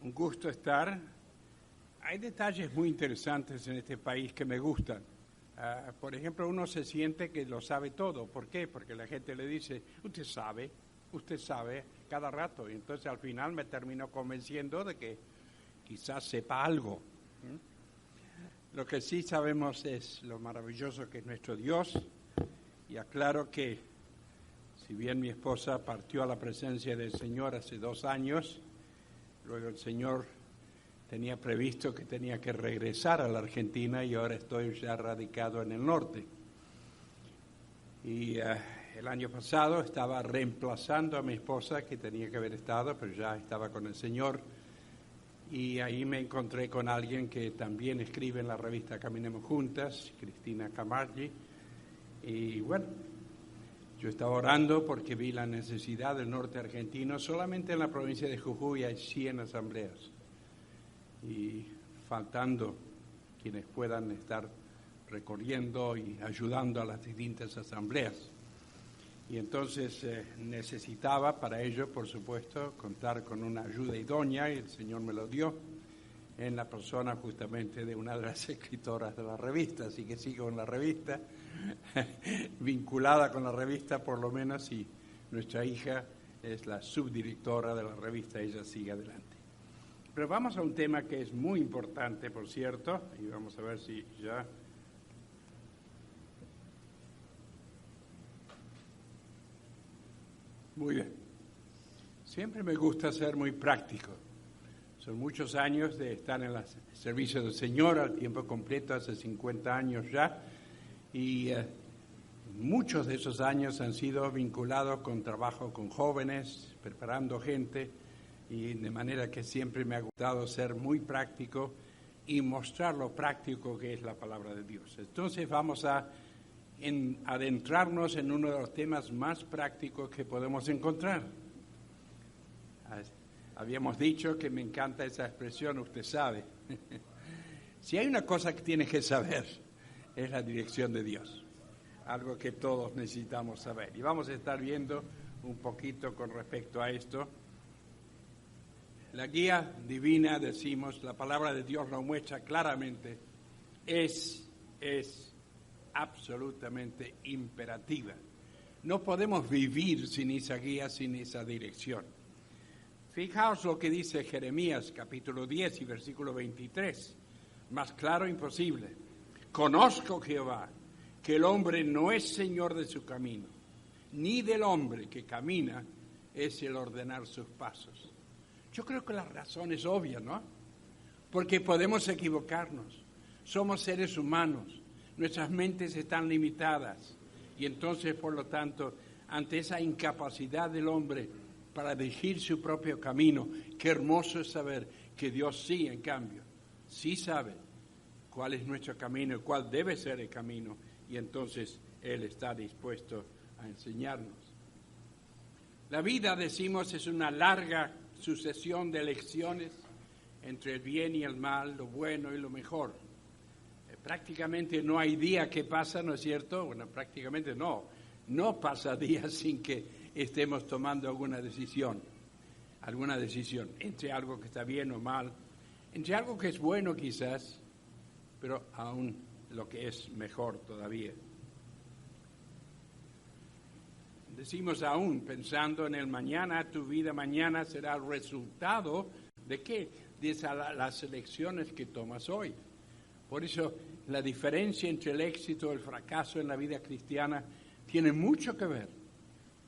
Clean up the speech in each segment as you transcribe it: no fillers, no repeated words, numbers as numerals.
Un gusto estar. Hay detalles muy interesantes en este país que me gustan. Por ejemplo, uno se siente que lo sabe todo. ¿Por qué? Porque la gente le dice, usted sabe, cada rato. Y entonces al final me termino convenciendo de que quizás sepa algo. Lo que sí sabemos es lo maravilloso que es nuestro Dios. Y aclaro que, si bien mi esposa partió a la presencia del Señor hace 2 años, luego el Señor tenía previsto que tenía que regresar a la Argentina y ahora estoy ya radicado en el norte. Y el año pasado estaba reemplazando a mi esposa, que tenía que haber estado, pero ya estaba con el Señor. Y ahí me encontré con alguien que también escribe en la revista Caminemos Juntas, Cristina Camargi. Y bueno, yo estaba orando porque vi la necesidad del norte argentino. Solamente en la provincia de Jujuy hay 100 asambleas. Y faltando quienes puedan estar recorriendo y ayudando a las distintas asambleas. Y entonces necesitaba para ello, por supuesto, contar con una ayuda idónea, y el Señor me lo dio, en la persona justamente de una de las escritoras de la revista. Así que sigo en la revista, vinculada con la revista por lo menos, y nuestra hija es la subdirectora de la revista, ella sigue adelante. Pero vamos a un tema que es muy importante, por cierto, y vamos a ver si ya... Muy bien. Siempre me gusta ser muy práctico. Son muchos años de estar en el servicio del Señor al tiempo completo, hace 50 años ya, y muchos de esos años han sido vinculados con trabajo con jóvenes, preparando gente, y de manera que siempre me ha gustado ser muy práctico y mostrar lo práctico que es la palabra de Dios. Entonces vamos a adentrarnos en uno de los temas más prácticos que podemos encontrar. Habíamos dicho que me encanta esa expresión, usted sabe. Si hay una cosa que tienes que saber, es la dirección de Dios, algo que todos necesitamos saber. Y vamos a estar viendo un poquito con respecto a esto. La guía divina, decimos, la palabra de Dios lo muestra claramente, es absolutamente imperativa. No podemos vivir sin esa guía, sin esa dirección. Fijaos lo que dice Jeremías, capítulo 10 y versículo 23. Más claro imposible. Conozco, Jehová, que el hombre no es señor de su camino, ni del hombre que camina es el ordenar sus pasos. Yo creo que la razón es obvia, ¿no? Porque podemos equivocarnos. Somos seres humanos. Nuestras mentes están limitadas. Y entonces, por lo tanto, ante esa incapacidad del hombre para dirigir su propio camino, qué hermoso es saber que Dios sí, en cambio, sí sabe cuál es nuestro camino y cuál debe ser el camino. Y entonces Él está dispuesto a enseñarnos. La vida, decimos, es una larga sucesión de elecciones entre el bien y el mal, lo bueno y lo mejor. Prácticamente no hay día que pasa, ¿no es cierto? Bueno, prácticamente no pasa día sin que estemos tomando alguna decisión, entre algo que está bien o mal, entre algo que es bueno quizás, pero aún lo que es mejor todavía. Decimos aún, pensando en el mañana, tu vida mañana será el resultado ¿de qué? De las elecciones que tomas hoy. Por eso la diferencia entre el éxito y el fracaso en la vida cristiana tiene mucho que ver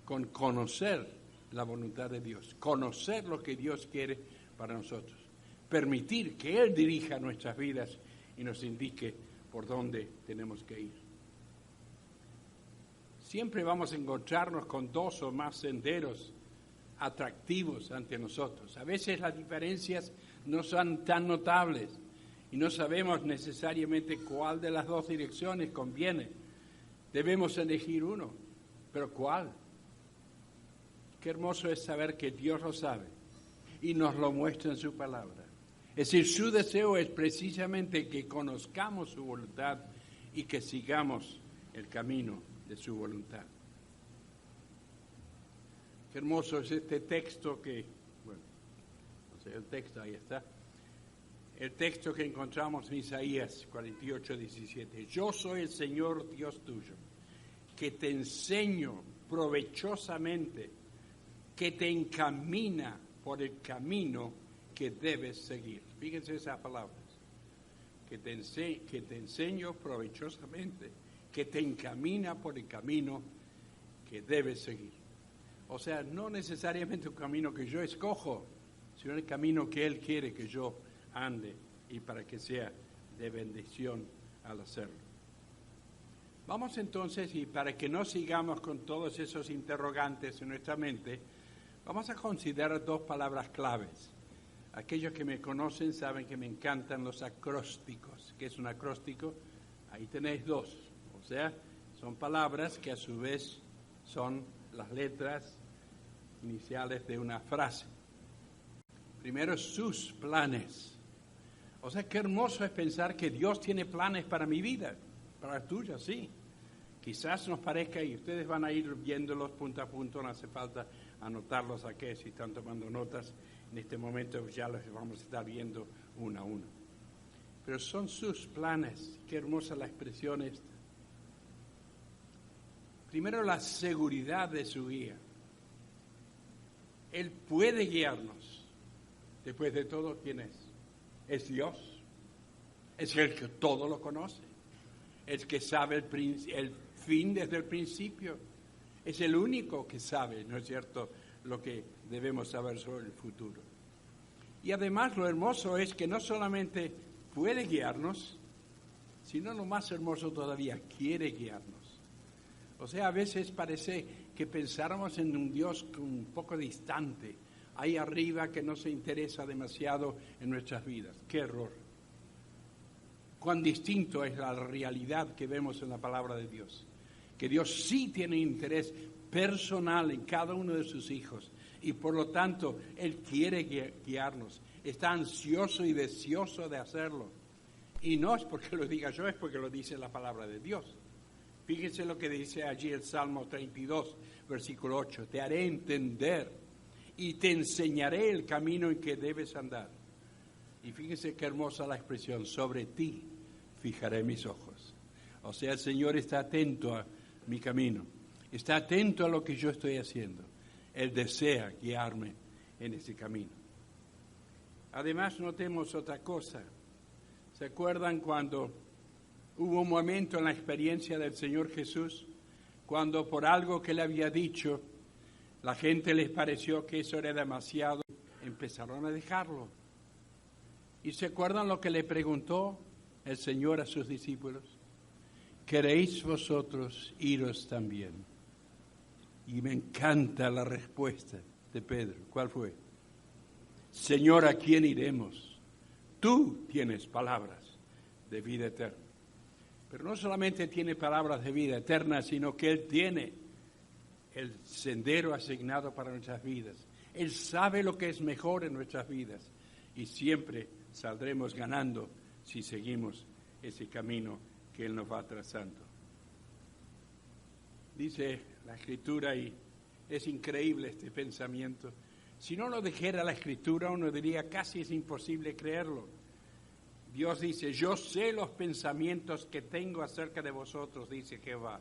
con conocer la voluntad de Dios, conocer lo que Dios quiere para nosotros, permitir que Él dirija nuestras vidas y nos indique por dónde tenemos que ir. Siempre vamos a encontrarnos con 2 o más senderos atractivos ante nosotros. A veces las diferencias no son tan notables y no sabemos necesariamente cuál de las 2 direcciones conviene. Debemos elegir uno, pero ¿cuál? Qué hermoso es saber que Dios lo sabe y nos lo muestra en su palabra. Es decir, su deseo es precisamente que conozcamos su voluntad y que sigamos el camino de su voluntad. Qué hermoso es este texto que, bueno, no el texto ahí está. El texto que encontramos en Isaías 48:17. Yo soy el Señor Dios tuyo, que te enseño provechosamente, que te encamina por el camino que debes seguir. Fíjense esas palabras. Que te enseño provechosamente, que te encamina por el camino que debes seguir. O sea, no necesariamente un camino que yo escojo, sino el camino que Él quiere que yo ande y para que sea de bendición al hacerlo. Vamos entonces, y para que no sigamos con todos esos interrogantes en nuestra mente, vamos a considerar dos palabras claves. Aquellos que me conocen saben que me encantan los acrósticos. ¿Qué es un acróstico? Ahí tenéis dos. O sea, son palabras que a su vez son las letras iniciales de una frase. Primero, sus planes. O sea, qué hermoso es pensar que Dios tiene planes para mi vida, para la tuya, sí. Quizás nos parezca, y ustedes van a ir viéndolos punto a punto, no hace falta anotarlos aquí si están tomando notas. En este momento ya los vamos a estar viendo uno a uno. Pero son sus planes. Qué hermosa la expresión esta. Primero, la seguridad de su guía. Él puede guiarnos. Después de todo, ¿quién es? Es Dios. Es el que todo lo conoce. Es el que sabe el fin desde el principio. Es el único que sabe, ¿no es cierto?, lo que debemos saber sobre el futuro. Y además lo hermoso es que no solamente puede guiarnos, sino lo más hermoso todavía, quiere guiarnos. O sea, a veces parece que pensáramos en un Dios un poco distante, ahí arriba, que no se interesa demasiado en nuestras vidas. ¡Qué error! Cuán distinto es la realidad que vemos en la palabra de Dios. Que Dios sí tiene interés personal en cada uno de sus hijos y por lo tanto Él quiere guiarnos, está ansioso y deseoso de hacerlo. Y no es porque lo diga yo, es porque lo dice la palabra de Dios. Fíjense lo que dice allí el Salmo 32, versículo 8. Te haré entender y te enseñaré el camino en que debes andar. Y fíjense qué hermosa la expresión, sobre ti fijaré mis ojos. O sea, el Señor está atento a mi camino, está atento a lo que yo estoy haciendo. Él desea guiarme en ese camino. Además, notemos otra cosa. ¿Se acuerdan cuando hubo un momento en la experiencia del Señor Jesús, cuando por algo que le había dicho, la gente les pareció que eso era demasiado, empezaron a dejarlo? ¿Y se acuerdan lo que le preguntó el Señor a sus discípulos? ¿Queréis vosotros iros también? Y me encanta la respuesta de Pedro. ¿Cuál fue? Señor, ¿a quién iremos? Tú tienes palabras de vida eterna. Pero no solamente tiene palabras de vida eterna, sino que Él tiene el sendero asignado para nuestras vidas. Él sabe lo que es mejor en nuestras vidas y siempre saldremos ganando si seguimos ese camino que Él nos va trazando. Dice la Escritura, y es increíble este pensamiento, si no lo dijera la Escritura uno diría casi es imposible creerlo. Dios dice, yo sé los pensamientos que tengo acerca de vosotros, dice Jehová,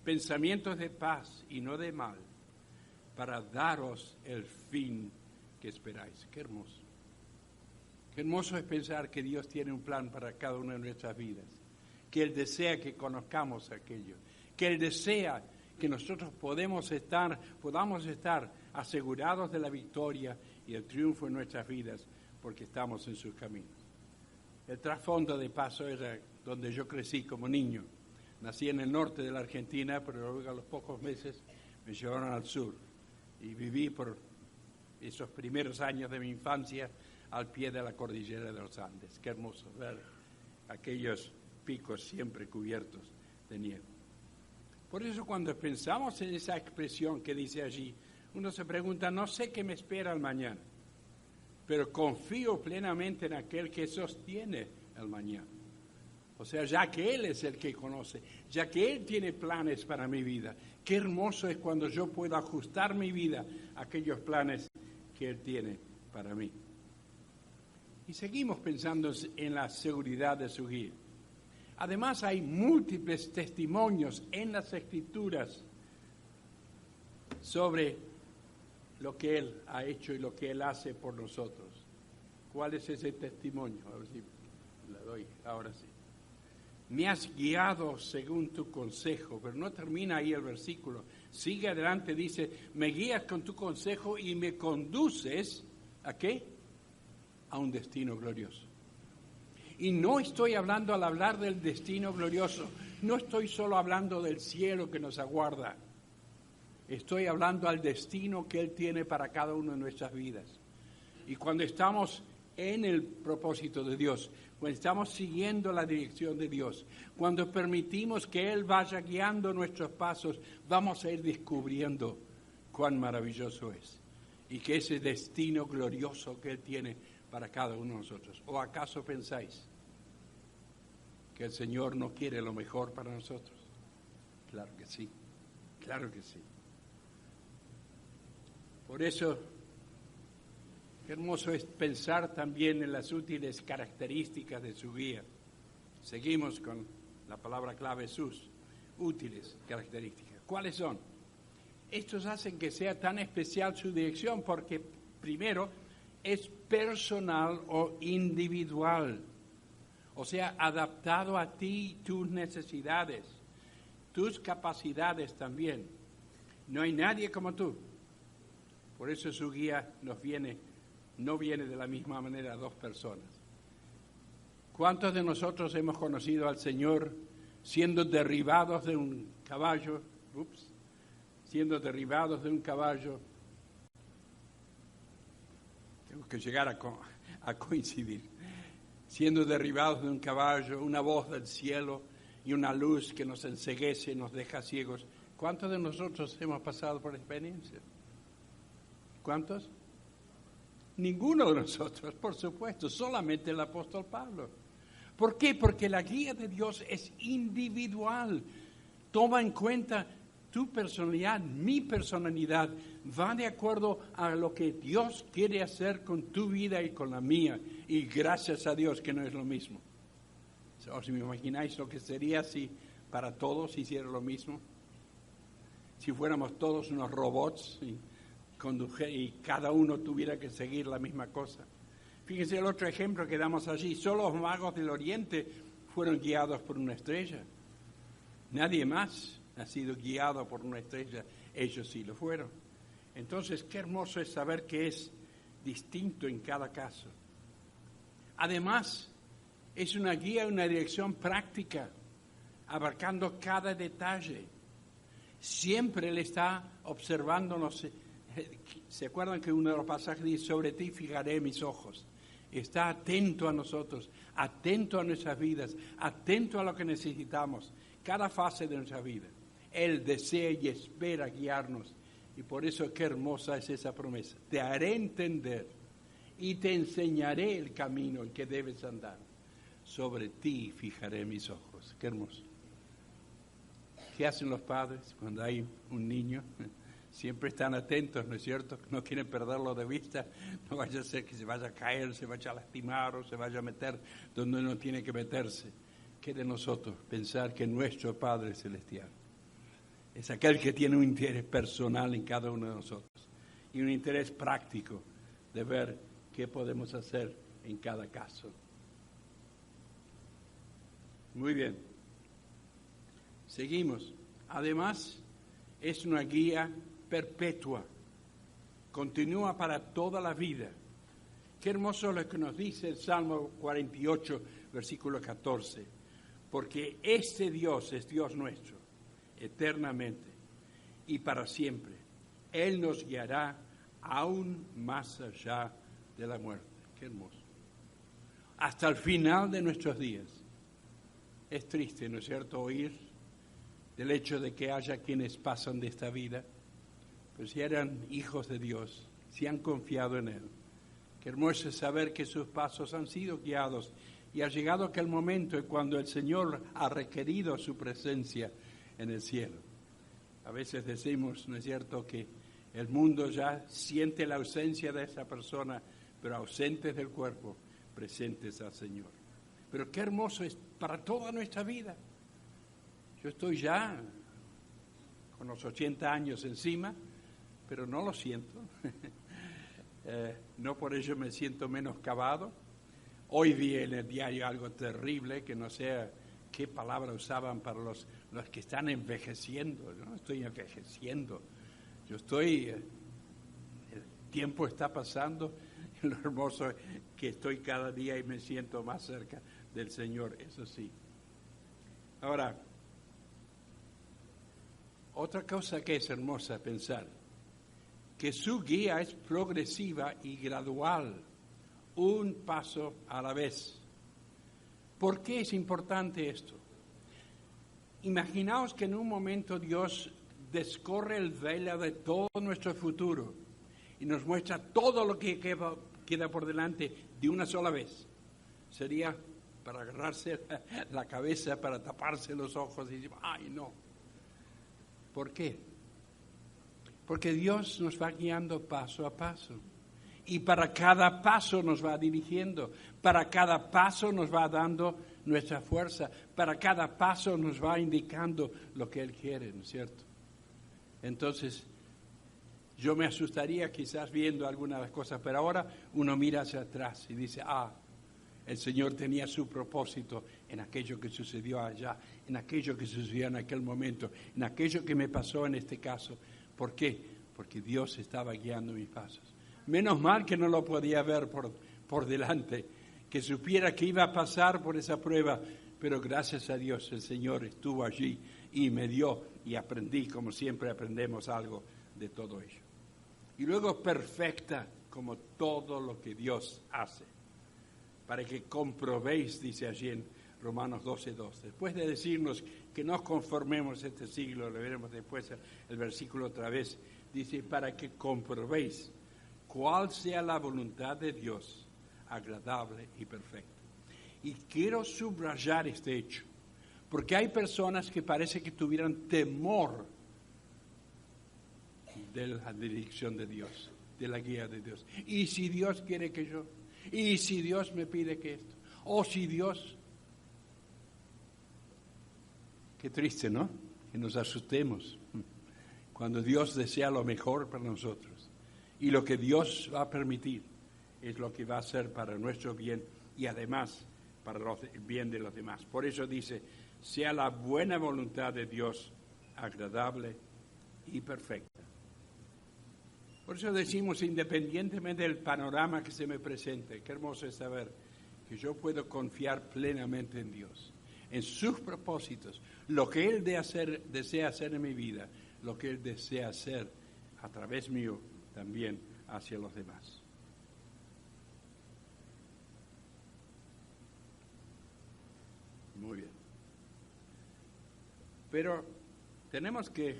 pensamientos de paz y no de mal, para daros el fin que esperáis. Qué hermoso. Qué hermoso es pensar que Dios tiene un plan para cada una de nuestras vidas, que Él desea que conozcamos aquello, que Él desea que nosotros podamos estar asegurados de la victoria y el triunfo en nuestras vidas, porque estamos en sus caminos. El trasfondo de paso era donde yo crecí como niño. Nací en el norte de la Argentina, pero luego a los pocos meses me llevaron al sur y viví por esos primeros años de mi infancia al pie de la cordillera de los Andes. Qué hermoso ver aquellos picos siempre cubiertos de nieve. Por eso cuando pensamos en esa expresión que dice allí, uno se pregunta, no sé qué me espera el mañana, pero confío plenamente en aquel que sostiene el mañana. O sea, ya que Él es el que conoce, ya que Él tiene planes para mi vida, qué hermoso es cuando yo puedo ajustar mi vida a aquellos planes que Él tiene para mí. Y seguimos pensando en la seguridad de su guía. Además, hay múltiples testimonios en las Escrituras sobre lo que Él ha hecho y lo que Él hace por nosotros. ¿Cuál es ese testimonio? A ver si la doy, ahora sí. Me has guiado según tu consejo, pero no termina ahí el versículo. Sigue adelante, dice, me guías con tu consejo y me conduces, ¿a qué? A un destino glorioso. Y no estoy hablando, al hablar del destino glorioso, no estoy solo hablando del cielo que nos aguarda. Estoy hablando al destino que Él tiene para cada una de nuestras vidas. Y cuando estamos en el propósito de Dios, cuando estamos siguiendo la dirección de Dios, cuando permitimos que Él vaya guiando nuestros pasos, vamos a ir descubriendo cuán maravilloso es y que ese destino glorioso que Él tiene para cada uno de nosotros. ¿O acaso pensáis que el Señor no quiere lo mejor para nosotros? Claro que sí, claro que sí. Por eso, qué hermoso es pensar también en las útiles características de su guía. Seguimos con la palabra clave sus útiles características. ¿Cuáles son? Estos hacen que sea tan especial su dirección porque, primero, es personal o individual, o sea, adaptado a ti, tus necesidades, tus capacidades también. No hay nadie como tú. Por eso su guía no viene de la misma manera a dos personas. ¿Cuántos de nosotros hemos conocido al Señor siendo derribados de un caballo? Siendo derribados de un caballo. Tengo que llegar a coincidir. Siendo derribados de un caballo, una voz del cielo y una luz que nos enceguece y nos deja ciegos. ¿Cuántos de nosotros hemos pasado por experiencia? ¿Cuántos? Ninguno de nosotros, por supuesto, solamente el apóstol Pablo. ¿Por qué? Porque la guía de Dios es individual. Toma en cuenta tu personalidad, mi personalidad, va de acuerdo a lo que Dios quiere hacer con tu vida y con la mía. Y gracias a Dios que no es lo mismo. ¿Os imagináis lo que sería si para todos hiciera lo mismo? Si fuéramos todos unos robots y cada uno tuviera que seguir la misma cosa. Fíjense el otro ejemplo que damos allí. Solo los magos del Oriente fueron guiados por una estrella. Nadie más ha sido guiado por una estrella. Ellos sí lo fueron. Entonces, qué hermoso es saber que es distinto en cada caso. Además, es una guía, una dirección práctica, abarcando cada detalle. Siempre Él está observándonos. ¿Se acuerdan que uno de los pasajes dice, sobre ti fijaré mis ojos? Está atento a nosotros, atento a nuestras vidas, atento a lo que necesitamos, cada fase de nuestra vida. Él desea y espera guiarnos. Y por eso qué hermosa es esa promesa. Te haré entender y te enseñaré el camino en que debes andar. Sobre ti fijaré mis ojos. Qué hermoso. ¿Qué hacen los padres cuando hay un niño? Siempre están atentos, ¿no es cierto? No quieren perderlo de vista. No vaya a ser que se vaya a caer, se vaya a lastimar o se vaya a meter donde no tiene que meterse. ¿Qué de nosotros pensar que nuestro Padre Celestial es aquel que tiene un interés personal en cada uno de nosotros y un interés práctico de ver qué podemos hacer en cada caso? Muy bien. Seguimos. Además, es una guía perpetua. Continúa para toda la vida. Qué hermoso lo que nos dice el Salmo 48, versículo 14. Porque este Dios es Dios nuestro, eternamente y para siempre. Él nos guiará aún más allá de la muerte. Qué hermoso. Hasta el final de nuestros días. Es triste, ¿no es cierto?, oír del hecho de que haya quienes pasan de esta vida, pues si eran hijos de Dios, si han confiado en Él. Qué hermoso es saber que sus pasos han sido guiados y ha llegado aquel momento en cuando el Señor ha requerido su presencia en el cielo. A veces decimos, ¿no es cierto?, que el mundo ya siente la ausencia de esa persona, pero ausentes del cuerpo, presentes al Señor. Pero qué hermoso es para toda nuestra vida. Yo estoy ya con los 80 años encima, pero no lo siento. No por ello me siento menoscabado. Hoy vi en el diario algo terrible, que no sé qué palabra usaban para los que están envejeciendo. Yo no estoy envejeciendo. Yo estoy... el tiempo está pasando, lo hermoso es que estoy cada día y me siento más cerca del Señor, eso sí. Ahora, otra cosa que es hermosa pensar, que su guía es progresiva y gradual, un paso a la vez. ¿Por qué es importante esto? Imaginaos que en un momento Dios descorre el velo de todo nuestro futuro y nos muestra todo lo que queda por delante de una sola vez. Sería para agarrarse la cabeza, para taparse los ojos y decir, ¡ay, no! ¿Por qué? Porque Dios nos va guiando paso a paso. Y para cada paso nos va dirigiendo. Para cada paso nos va dando nuestra fuerza. Para cada paso nos va indicando lo que Él quiere, ¿no es cierto? Entonces, yo me asustaría quizás viendo algunas de las cosas, pero ahora uno mira hacia atrás y dice, el Señor tenía su propósito en aquello que sucedió allá, en aquello que sucedió en aquel momento, en aquello que me pasó en este caso. ¿Por qué? Porque Dios estaba guiando mis pasos. Menos mal que no lo podía ver por delante, que supiera que iba a pasar por esa prueba, pero gracias a Dios el Señor estuvo allí y me dio y aprendí, como siempre aprendemos algo de todo ello. Y luego perfecta como todo lo que Dios hace, para que comprobéis, dice allí en Romanos 12:2. Después de decirnos que no conformemos este siglo, lo veremos después el versículo otra vez, dice, para que comprobéis cuál sea la voluntad de Dios, agradable y perfecta. Y quiero subrayar este hecho, porque hay personas que parece que tuvieran temor de la dirección de Dios, de la guía de Dios. ¿Y si Dios quiere que yo? ¿Y si Dios me pide que esto? ¿O si Dios? Qué triste, ¿no? Que nos asustemos cuando Dios desea lo mejor para nosotros. Y lo que Dios va a permitir es lo que va a ser para nuestro bien y además para el bien de los demás. Por eso dice, sea la buena voluntad de Dios agradable y perfecta. Por eso decimos, independientemente del panorama que se me presente, qué hermoso es saber que yo puedo confiar plenamente en Dios, en sus propósitos, lo que Él desea hacer en mi vida, lo que Él desea hacer a través mío también hacia los demás. Muy bien. Pero tenemos que...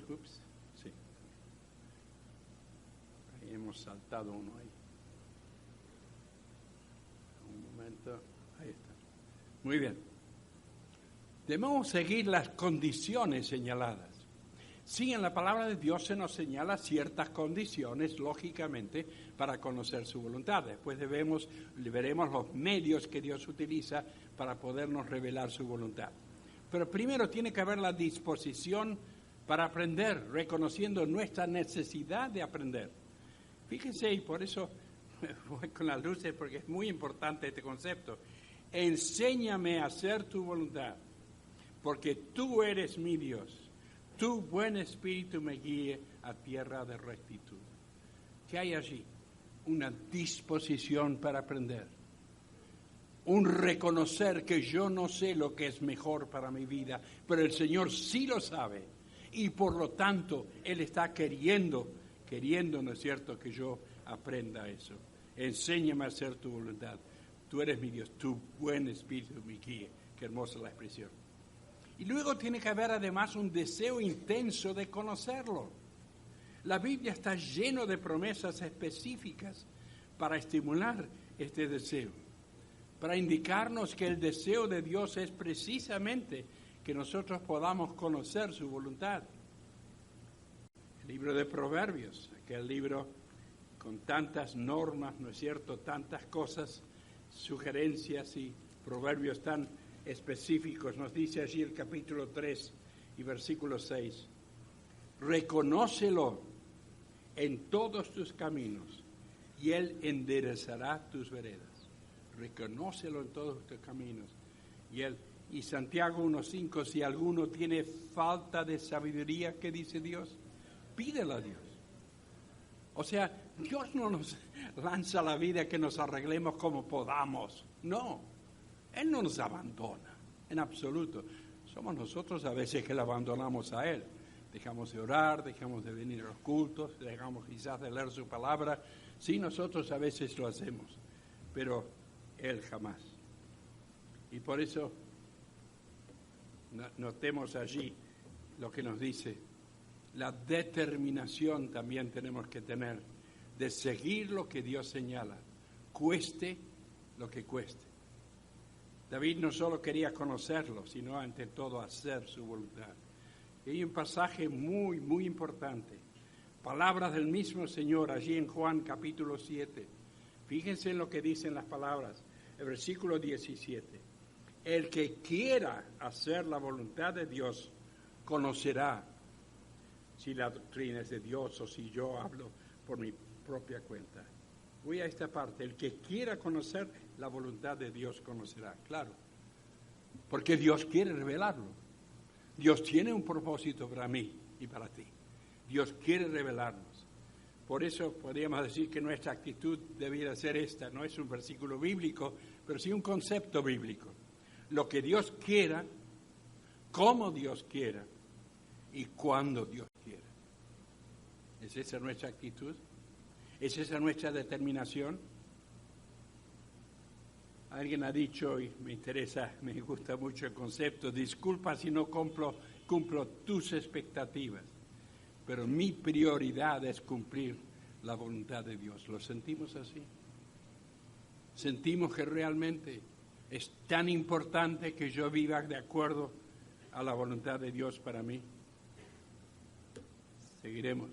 sí. Ahí hemos saltado uno ahí. Un momento. Ahí está. Muy bien. Debemos seguir las condiciones señaladas. Sí, en la palabra de Dios se nos señala ciertas condiciones, lógicamente, para conocer su voluntad. Después veremos los medios que Dios utiliza para podernos revelar su voluntad. Pero primero tiene que haber la disposición para aprender, reconociendo nuestra necesidad de aprender. Fíjense, y por eso voy con las luces, porque es muy importante este concepto. Enséñame a hacer tu voluntad, porque tú eres mi Dios. Tu buen espíritu me guíe a tierra de rectitud. ¿Qué hay allí? Una disposición para aprender. Un reconocer que yo no sé lo que es mejor para mi vida, pero el Señor sí lo sabe. Y por lo tanto, Él está queriendo, ¿no es cierto?, que yo aprenda eso. Enséñame a hacer tu voluntad. Tú eres mi Dios, tu buen espíritu me guíe. Qué hermosa la expresión. Y luego tiene que haber además un deseo intenso de conocerlo. La Biblia está lleno de promesas específicas para estimular este deseo, para indicarnos que el deseo de Dios es precisamente que nosotros podamos conocer su voluntad. El libro de Proverbios, aquel libro con tantas normas, ¿no es cierto?, tantas cosas, sugerencias y proverbios tan específicos. Nos dice allí el capítulo 3 y versículo 6. Reconócelo en todos tus caminos y Él enderezará tus veredas. Reconócelo en todos tus caminos. Y Santiago 1:5, si alguno tiene falta de sabiduría, ¿qué dice Dios? Pídela a Dios. O sea, Dios no nos lanza a la vida que nos arreglemos como podamos. No, Él no nos abandona, en absoluto. Somos nosotros a veces que le abandonamos a Él. Dejamos de orar, dejamos de venir a los cultos, dejamos quizás de leer su palabra. Sí, nosotros a veces lo hacemos, pero Él jamás. Y por eso notemos allí lo que nos dice. La determinación también tenemos que tener de seguir lo que Dios señala, cueste lo que cueste. David no solo quería conocerlo, sino ante todo hacer su voluntad. Y hay un pasaje muy, muy importante. Palabras del mismo Señor allí en Juan capítulo 7. Fíjense en lo que dicen las palabras. El versículo 17. El que quiera hacer la voluntad de Dios conocerá si la doctrina es de Dios o si yo hablo por mi propia cuenta. Voy a esta parte. El que quiera conocer la voluntad de Dios conocerá. Claro. Porque Dios quiere revelarlo. Dios tiene un propósito para mí y para ti. Dios quiere revelarnos. Por eso podríamos decir que nuestra actitud debiera ser esta. No es un versículo bíblico, pero sí un concepto bíblico. Lo que Dios quiera, como Dios quiera y cuando Dios quiera. ¿Es esa nuestra actitud? ¿Es esa nuestra determinación? Alguien ha dicho, y me interesa, me gusta mucho el concepto, disculpa si no cumplo tus expectativas, pero mi prioridad es cumplir la voluntad de Dios. ¿Lo sentimos así? ¿Sentimos que realmente es tan importante que yo viva de acuerdo a la voluntad de Dios para mí? Seguiremos.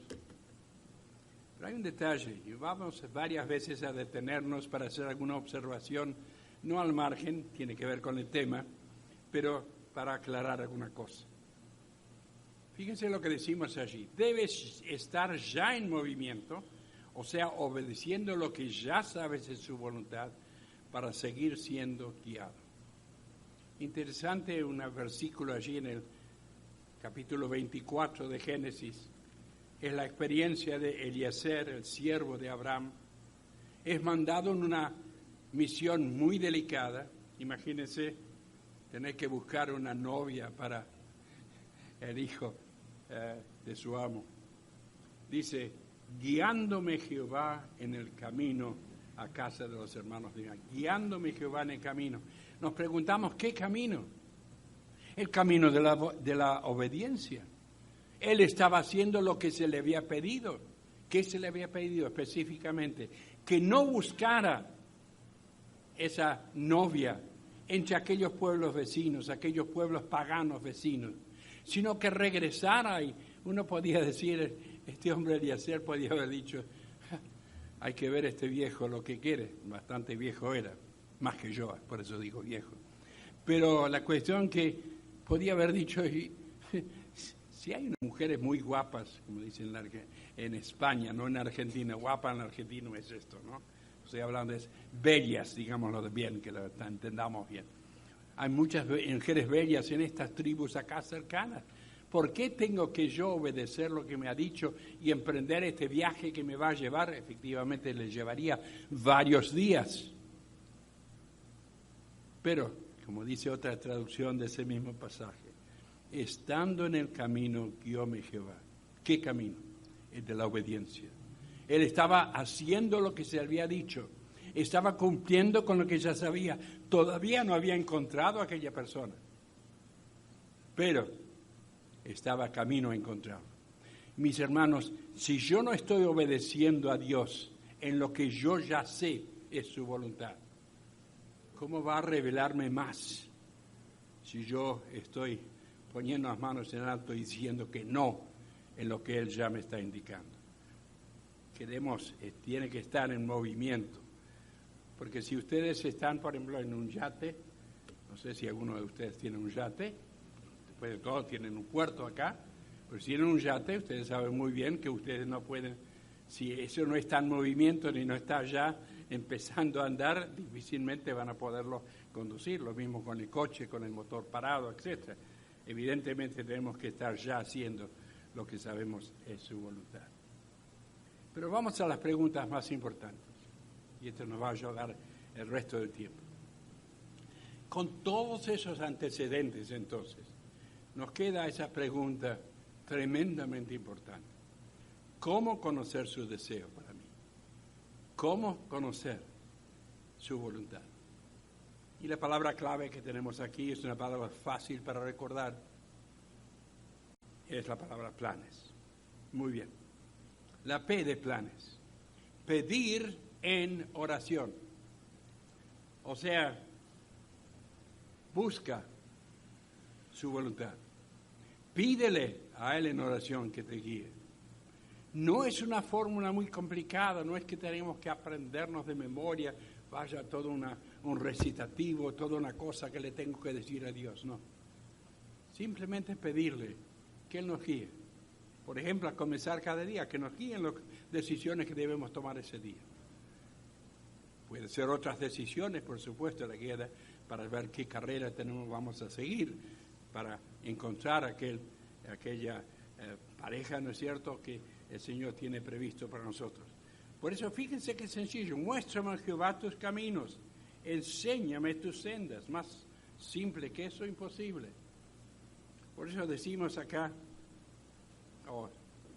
Pero hay un detalle, y vamos varias veces a detenernos para hacer alguna observación, no al margen, tiene que ver con el tema, pero para aclarar alguna cosa. Fíjense lo que decimos allí. Debes estar ya en movimiento, o sea, obedeciendo lo que ya sabes de su voluntad, para seguir siendo guiado. Interesante un versículo allí en el capítulo 24 de Génesis. Es la experiencia de Eliezer, el siervo de Abraham. Es mandado en una misión muy delicada. Imagínense tener que buscar una novia para el hijo de su amo. Dice, guiándome Jehová en el camino a casa de los hermanos de Israel. Guiándome Jehová en el camino. Nos preguntamos, ¿qué camino? El camino de la obediencia. Él estaba haciendo lo que se le había pedido. ¿Qué se le había pedido específicamente? Que no buscara esa novia entre aquellos pueblos vecinos, aquellos pueblos paganos vecinos, sino que regresara. Y uno podía decir, este hombre Eliezer podía haber dicho, hay que ver este viejo lo que quiere. Bastante viejo era, más que yo, por eso digo viejo. Pero la cuestión que podía haber dicho, si hay unas mujeres muy guapas, como dicen en España, no en Argentina, guapa en argentino es esto, ¿no? Estoy hablando de bellas, digámoslo bien, que lo entendamos bien. Hay muchas mujeres bellas en estas tribus acá cercanas. ¿Por qué tengo que yo obedecer lo que me ha dicho y emprender este viaje que me va a llevar? Efectivamente, le llevaría varios días. Pero, como dice otra traducción de ese mismo pasaje, estando en el camino, guióme Jehová. ¿Qué camino? El de la obediencia. Él estaba haciendo lo que se había dicho. Estaba cumpliendo con lo que ya sabía. Todavía no había encontrado a aquella persona. Pero estaba camino a encontrarlo. Mis hermanos, si yo no estoy obedeciendo a Dios en lo que yo ya sé es su voluntad, ¿cómo va a revelarme más si yo estoy poniendo las manos en alto y diciendo que no en lo que Él ya me está indicando? Tiene que estar en movimiento Porque si ustedes están, por ejemplo, en un yate, no sé si alguno de ustedes tiene un yate, después de todo tienen un puerto acá, pero si tienen un yate, ustedes saben muy bien que ustedes no pueden, si eso no está en movimiento ni no está ya empezando a andar, difícilmente van a poderlo conducir. Lo mismo con el coche, con el motor parado, etc. Evidentemente tenemos que estar ya haciendo lo que sabemos es su voluntad. Pero vamos a las preguntas más importantes, y esto nos va a ayudar el resto del tiempo. Con todos esos antecedentes, entonces, nos queda esa pregunta tremendamente importante. ¿Cómo conocer su deseo para mí? ¿Cómo conocer su voluntad? Y la palabra clave que tenemos aquí es una palabra fácil para recordar. Es la palabra planes. Muy bien. La P de planes. Pedir en oración. O sea, busca su voluntad. Pídele a Él en oración que te guíe. No es una fórmula muy complicada, no es que tenemos que aprendernos de memoria, vaya todo un recitativo, toda una cosa que le tengo que decir a Dios, no. Simplemente pedirle que Él nos guíe. Por ejemplo, a comenzar cada día, que nos guíen las decisiones que debemos tomar ese día. Puede ser otras decisiones, por supuesto, la guía para ver qué carrera vamos a seguir, para encontrar aquella pareja, ¿no es cierto?, que el Señor tiene previsto para nosotros. Por eso, fíjense qué sencillo. Muéstrame, Jehová, tus caminos. Enséñame tus sendas. Más simple que eso, imposible. Por eso decimos acá,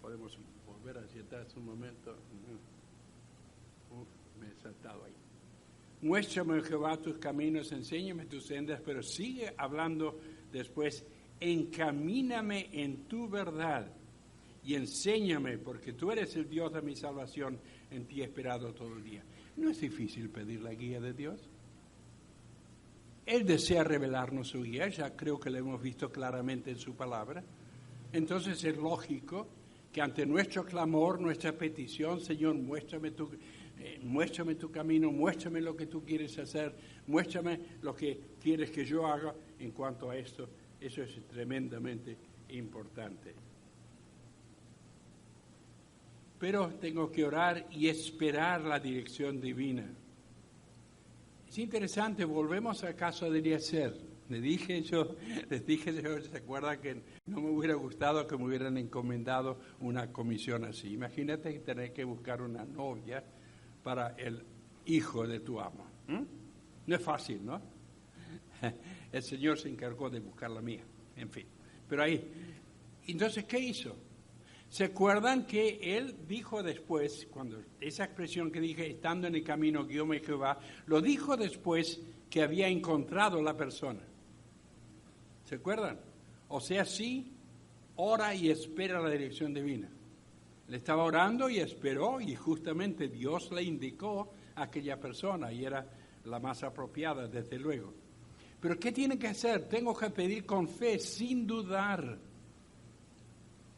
podemos volver hacia atrás un momento. Me he saltado ahí. Muéstrame, Jehová, tus caminos, enséñame tus sendas, pero sigue hablando después, encamíname en tu verdad y enséñame, porque tú eres el Dios de mi salvación, en ti he esperado todo el día. ¿No es difícil pedir la guía de Dios? Él desea revelarnos su guía, ya creo que lo hemos visto claramente en su palabra. Entonces es lógico que ante nuestro clamor, nuestra petición, Señor, muéstrame tu camino, muéstrame lo que tú quieres hacer, muéstrame lo que quieres que yo haga en cuanto a esto. Eso es tremendamente importante. Pero tengo que orar y esperar la dirección divina. Es interesante, volvemos al caso de Eliezer. Les dije yo, ¿se acuerdan que no me hubiera gustado que me hubieran encomendado una comisión así? Imagínate tener que buscar una novia para el hijo de tu amo. No es fácil, ¿no? El Señor se encargó de buscar la mía, en fin. Pero ahí, entonces, ¿qué hizo? ¿Se acuerdan que él dijo después, cuando esa expresión que dije, estando en el camino, guíame Jehová, lo dijo después que había encontrado la persona? ¿Se acuerdan? O sea, sí, ora y espera la dirección divina. Le estaba orando y esperó, y justamente Dios le indicó a aquella persona, y era la más apropiada, desde luego. Pero ¿qué tiene que hacer? Tengo que pedir con fe, sin dudar.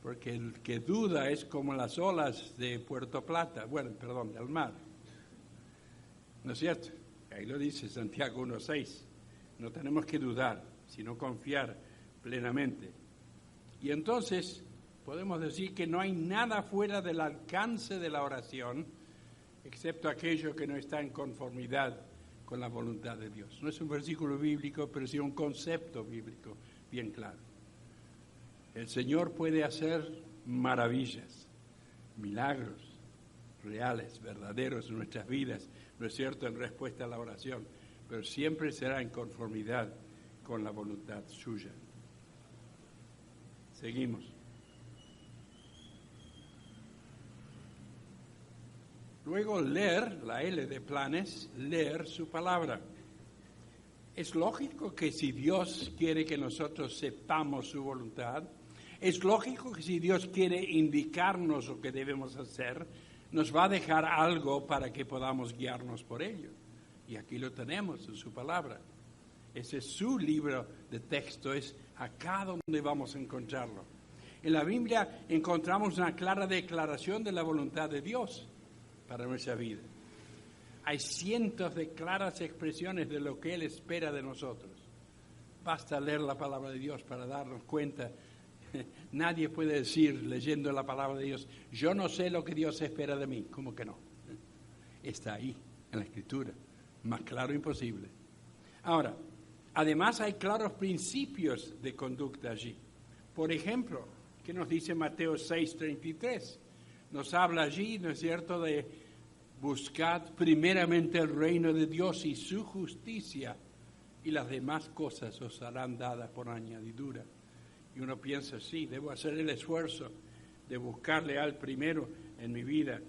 Porque el que duda es como las olas de Puerto Plata, del mar. ¿No es cierto? Ahí lo dice Santiago 1:6. No tenemos que dudar, sino confiar plenamente. Y entonces podemos decir que no hay nada fuera del alcance de la oración, excepto aquello que no está en conformidad con la voluntad de Dios. No es un versículo bíblico, pero sí un concepto bíblico bien claro. El Señor puede hacer maravillas, milagros reales, verdaderos en nuestras vidas, ¿no es cierto?, en respuesta a la oración, pero siempre será en conformidad con la voluntad suya. Seguimos. Luego leer, la L de planes, leer su palabra. Es lógico que si Dios quiere que nosotros sepamos su voluntad, es lógico que si Dios quiere indicarnos lo que debemos hacer, nos va a dejar algo para que podamos guiarnos por ello. Y aquí lo tenemos en su palabra. Ese es su libro de texto, es acá donde vamos a encontrarlo. En la Biblia encontramos una clara declaración de la voluntad de Dios para nuestra vida. hay cientos de claras expresiones de lo que Él espera de nosotros. Basta leer la palabra de Dios para darnos cuenta. Nadie puede decir, leyendo la palabra de Dios, yo no sé lo que Dios espera de mí. ¿Cómo que no? Está ahí, en la Escritura. Más claro imposible. Ahora, además hay claros principios de conducta allí. Por ejemplo, ¿qué nos dice Mateo 6:33? Nos habla allí, ¿no es cierto?, de buscad primeramente el reino de Dios y su justicia, y las demás cosas os serán dadas por añadidura. Y uno piensa, sí, debo hacer el esfuerzo de buscarle a Él primero en mi vida.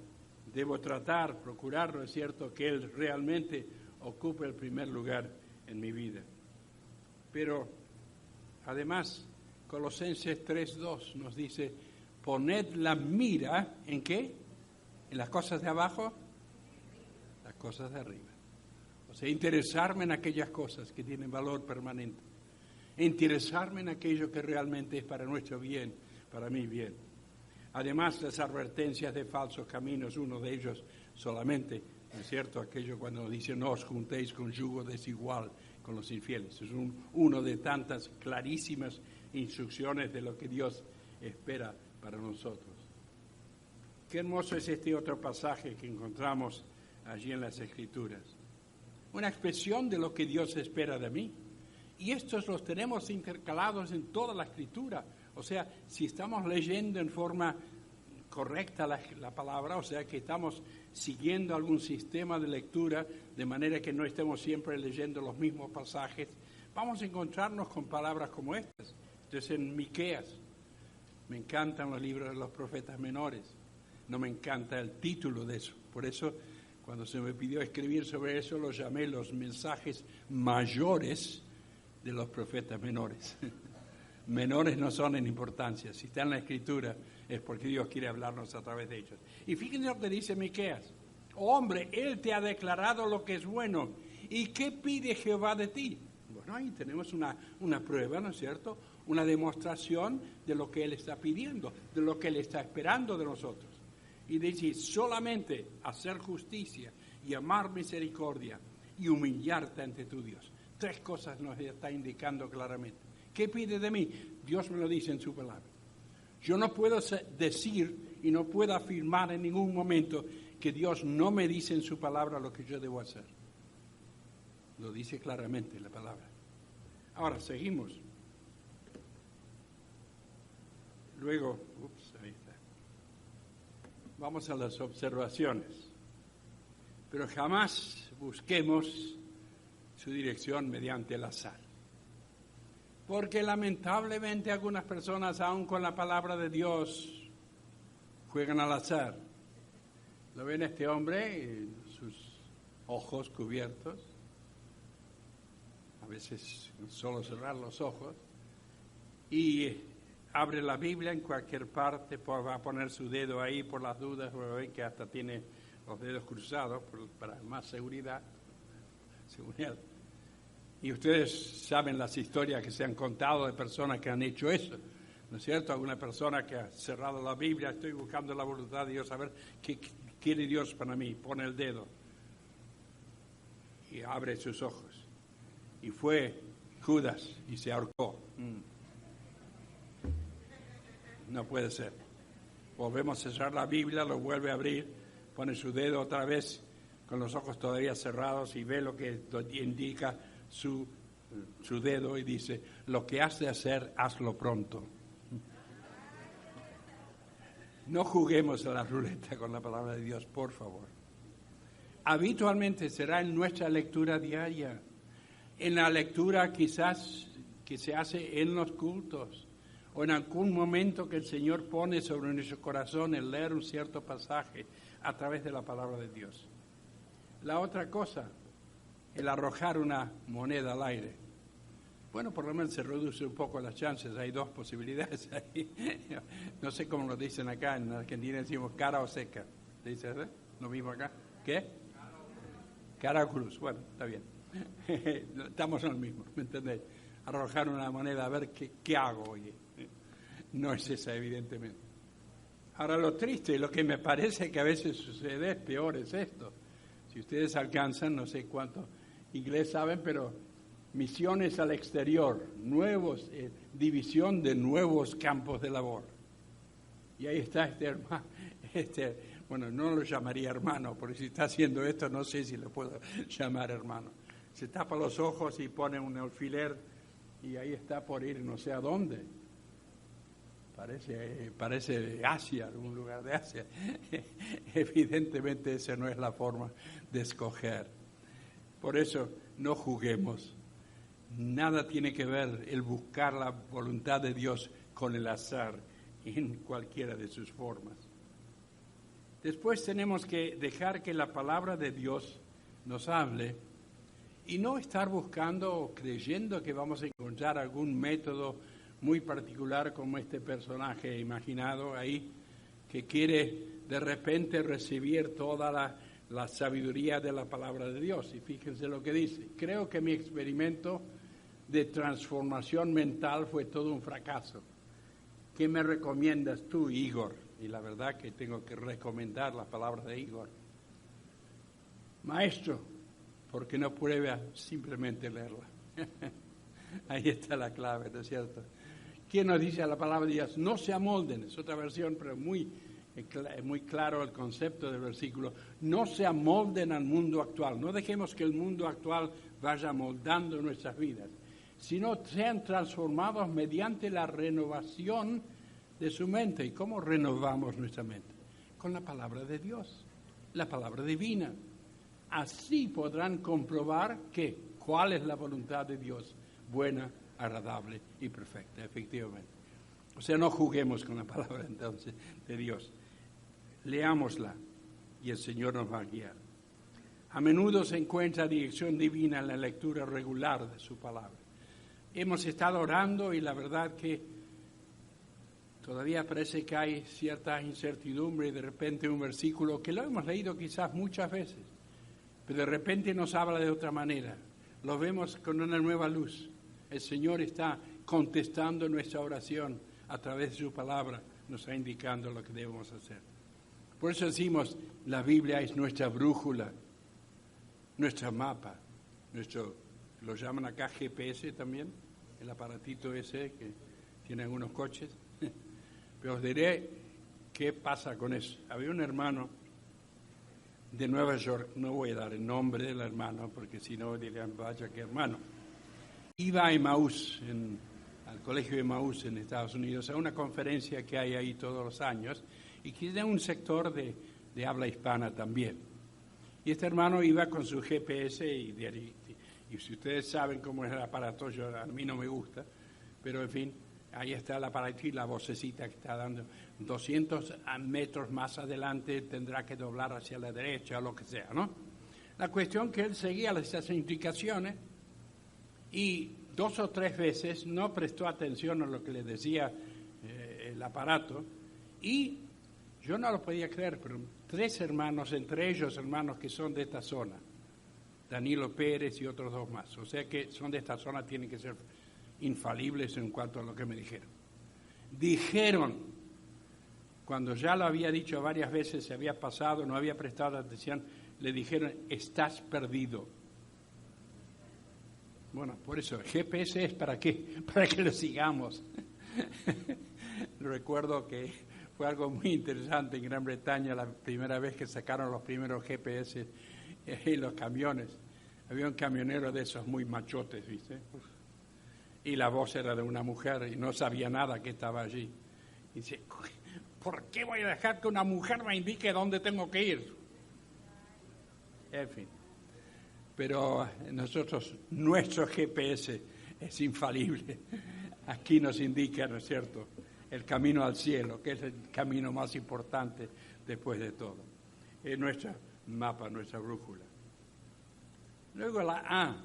Debo tratar, procurar, ¿no es cierto?, que Él realmente ocupe el primer lugar en mi vida. Pero, además, Colosenses 3:2 nos dice, poned la mira, ¿en qué? ¿En las cosas de abajo? Las cosas de arriba. O sea, interesarme en aquellas cosas que tienen valor permanente. Interesarme en aquello que realmente es para nuestro bien, para mi bien. Además, las advertencias de falsos caminos, uno de ellos solamente, ¿no es cierto? Aquello cuando dice, no os juntéis con yugo desigual con los infieles. Es uno de tantas clarísimas instrucciones de lo que Dios espera para nosotros. Qué hermoso es este otro pasaje que encontramos allí en las Escrituras. Una expresión de lo que Dios espera de mí. Y estos los tenemos intercalados en toda la Escritura. O sea, si estamos leyendo en forma correcta la palabra, o sea, que estamos siguiendo algún sistema de lectura, de manera que no estemos siempre leyendo los mismos pasajes, vamos a encontrarnos con palabras como estas. Entonces, en Miqueas, me encantan los libros de los profetas menores, no me encanta el título de eso. Por eso, cuando se me pidió escribir sobre eso, lo llamé los mensajes mayores de los profetas menores. Menores no son en importancia. Si está en la Escritura es porque Dios quiere hablarnos a través de ellos. Y fíjense lo que dice Miqueas. Hombre, Él te ha declarado lo que es bueno. ¿Y qué pide Jehová de ti? Bueno, ahí tenemos una prueba, ¿no es cierto? Una demostración de lo que Él está pidiendo, de lo que Él está esperando de nosotros. Y dice, solamente hacer justicia y amar misericordia y humillarte ante tu Dios. 3 cosas nos está indicando claramente. ¿Qué pide de mí? Dios me lo dice en su palabra. Yo no puedo decir y no puedo afirmar en ningún momento que Dios no me dice en su palabra lo que yo debo hacer. Lo dice claramente en la palabra. Ahora, seguimos. Luego, ahí está. Vamos a las observaciones. Pero jamás busquemos su dirección mediante el azar. Porque lamentablemente algunas personas, aun con la palabra de Dios, juegan al azar. ¿Lo ven este hombre? Sus ojos cubiertos. A veces solo cerrar los ojos. Y abre la Biblia en cualquier parte, va a poner su dedo ahí por las dudas, ven que hasta tiene los dedos cruzados para más seguridad. Y ustedes saben las historias que se han contado de personas que han hecho eso, ¿no es cierto? Alguna persona que ha cerrado la Biblia, estoy buscando la voluntad de Dios, a ver qué quiere Dios para mí, pone el dedo y abre sus ojos. Y fue Judas y se ahorcó. No puede ser. Volvemos a cerrar la Biblia, lo vuelve a abrir, pone su dedo otra vez con los ojos todavía cerrados y ve lo que indica su dedo y dice, lo que has de hacer, hazlo pronto. No juguemos a la ruleta con la palabra de Dios, por favor. Habitualmente será en nuestra lectura diaria, en la lectura quizás que se hace en los cultos, o en algún momento que el Señor pone sobre nuestro corazón el leer un cierto pasaje a través de la palabra de Dios. La otra cosa, el arrojar una moneda al aire. Bueno, por lo menos se reduce un poco las chances, hay 2 posibilidades ahí. No sé cómo lo dicen acá, en Argentina decimos cara o seca. ¿Dice eso? ¿Lo mismo acá? ¿Qué? Cara o cruz, bueno, está bien. Estamos en el mismo, ¿me entendéis? Arrojar una moneda a ver qué hago, oye. No es esa, evidentemente. Ahora, lo triste, lo que me parece que a veces sucede es peor, es esto. Si ustedes alcanzan, no sé cuánto inglés saben, pero misiones al exterior, división de nuevos campos de labor. Y ahí está este hermano, bueno, no lo llamaría hermano, porque si está haciendo esto no sé si lo puedo llamar hermano. Se tapa los ojos y pone un alfiler y ahí está por ir no sé a dónde. Parece de Asia, algún lugar de Asia. Evidentemente esa no es la forma de escoger. Por eso no juguemos. Nada tiene que ver el buscar la voluntad de Dios con el azar en cualquiera de sus formas. Después tenemos que dejar que la palabra de Dios nos hable y no estar buscando o creyendo que vamos a encontrar algún método muy particular como este personaje imaginado ahí, que quiere de repente recibir toda la sabiduría de la palabra de Dios. Y fíjense lo que dice. Creo que mi experimento de transformación mental fue todo un fracaso. ¿Qué me recomiendas tú, Igor? Y la verdad que tengo que recomendar las palabras de Igor. Maestro, ¿por qué no prueba simplemente leerla? Ahí está la clave, ¿no es cierto? ¿Quién nos dice a la palabra de Dios? No se amolden, es otra versión, pero muy claro el concepto del versículo. No se amolden al mundo actual. No dejemos que el mundo actual vaya moldando nuestras vidas, sino sean transformados mediante la renovación de su mente. ¿Y cómo renovamos nuestra mente? Con la palabra de Dios, la palabra divina. Así podrán comprobar cuál es la voluntad de Dios, buena, agradable y perfecta, efectivamente. O sea, no juguemos con la palabra entonces de Dios. Leámosla y el Señor nos va a guiar. A menudo se encuentra dirección divina en la lectura regular de su palabra. Hemos estado orando y la verdad que todavía parece que hay cierta incertidumbre y de repente un versículo que lo hemos leído quizás muchas veces, pero de repente nos habla de otra manera. Lo vemos con una nueva luz. El Señor está contestando nuestra oración a través de su palabra, nos está indicando lo que debemos hacer. Por eso decimos, la Biblia es nuestra brújula, nuestro mapa, lo llaman acá GPS también, el aparatito ese que tienen algunos coches. Pero os diré qué pasa con eso. Había un hermano de Nueva York, no voy a dar el nombre del hermano, porque si no dirían, vaya qué hermano. Iba a Emmaús, al colegio de Emmaús en Estados Unidos, a una conferencia que hay ahí todos los años, y que tiene un sector de habla hispana también. Y este hermano iba con su GPS, y si ustedes saben cómo es el aparato, a mí no me gusta, pero en fin, ahí está el aparato y la vocecita que está dando. 200 metros más adelante tendrá que doblar hacia la derecha o lo que sea, ¿no? La cuestión que él seguía esas indicaciones y 2 o 3 veces no prestó atención a lo que le decía el aparato y yo no lo podía creer, pero 3 hermanos, entre ellos hermanos que son de esta zona, Danilo Pérez y otros 2 más, o sea que son de esta zona, tienen que ser infalibles en cuanto a lo que me dijeron, cuando ya lo había dicho varias veces, se había pasado, no había prestado atención, le dijeron, estás perdido. Bueno, por eso, el GPS es ¿para qué? Para que lo sigamos. Recuerdo que fue algo muy interesante en Gran Bretaña, la primera vez que sacaron los primeros GPS en los camiones. Había un camionero de esos muy machotes, ¿viste? Y la voz era de una mujer y no sabía nada que estaba allí. Y dice, ¿por qué voy a dejar que una mujer me indique dónde tengo que ir? En fin. Pero nuestro GPS es infalible. Aquí nos indica, ¿no es cierto?, el camino al cielo, que es el camino más importante después de todo. Es nuestro mapa, nuestra brújula. Luego la A.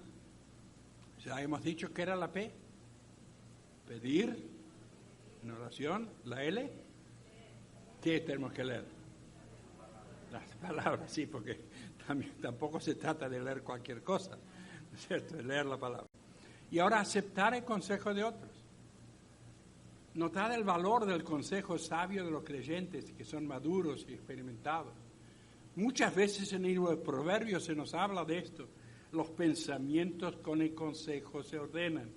Ya hemos dicho que era la P. Pedir, en oración. La L. ¿Qué tenemos que leer? Las palabras, sí, porque tampoco se trata de leer cualquier cosa, ¿no es cierto? De leer la palabra. Y ahora aceptar el consejo de otros. Notar el valor del consejo sabio de los creyentes que son maduros y experimentados. Muchas veces en el libro de Proverbios se nos habla de esto. Los pensamientos con el consejo se ordenan.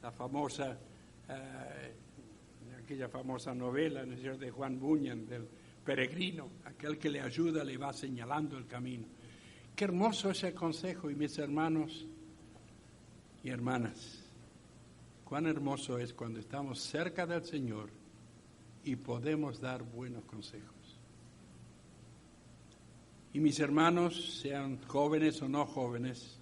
La famosa, aquella famosa novela, ¿no es cierto?, de Juan Bunyan, del peregrino, aquel que le ayuda, le va señalando el camino. Qué hermoso es el consejo, y mis hermanos y hermanas, cuán hermoso es cuando estamos cerca del Señor y podemos dar buenos consejos. Y mis hermanos, sean jóvenes o no jóvenes,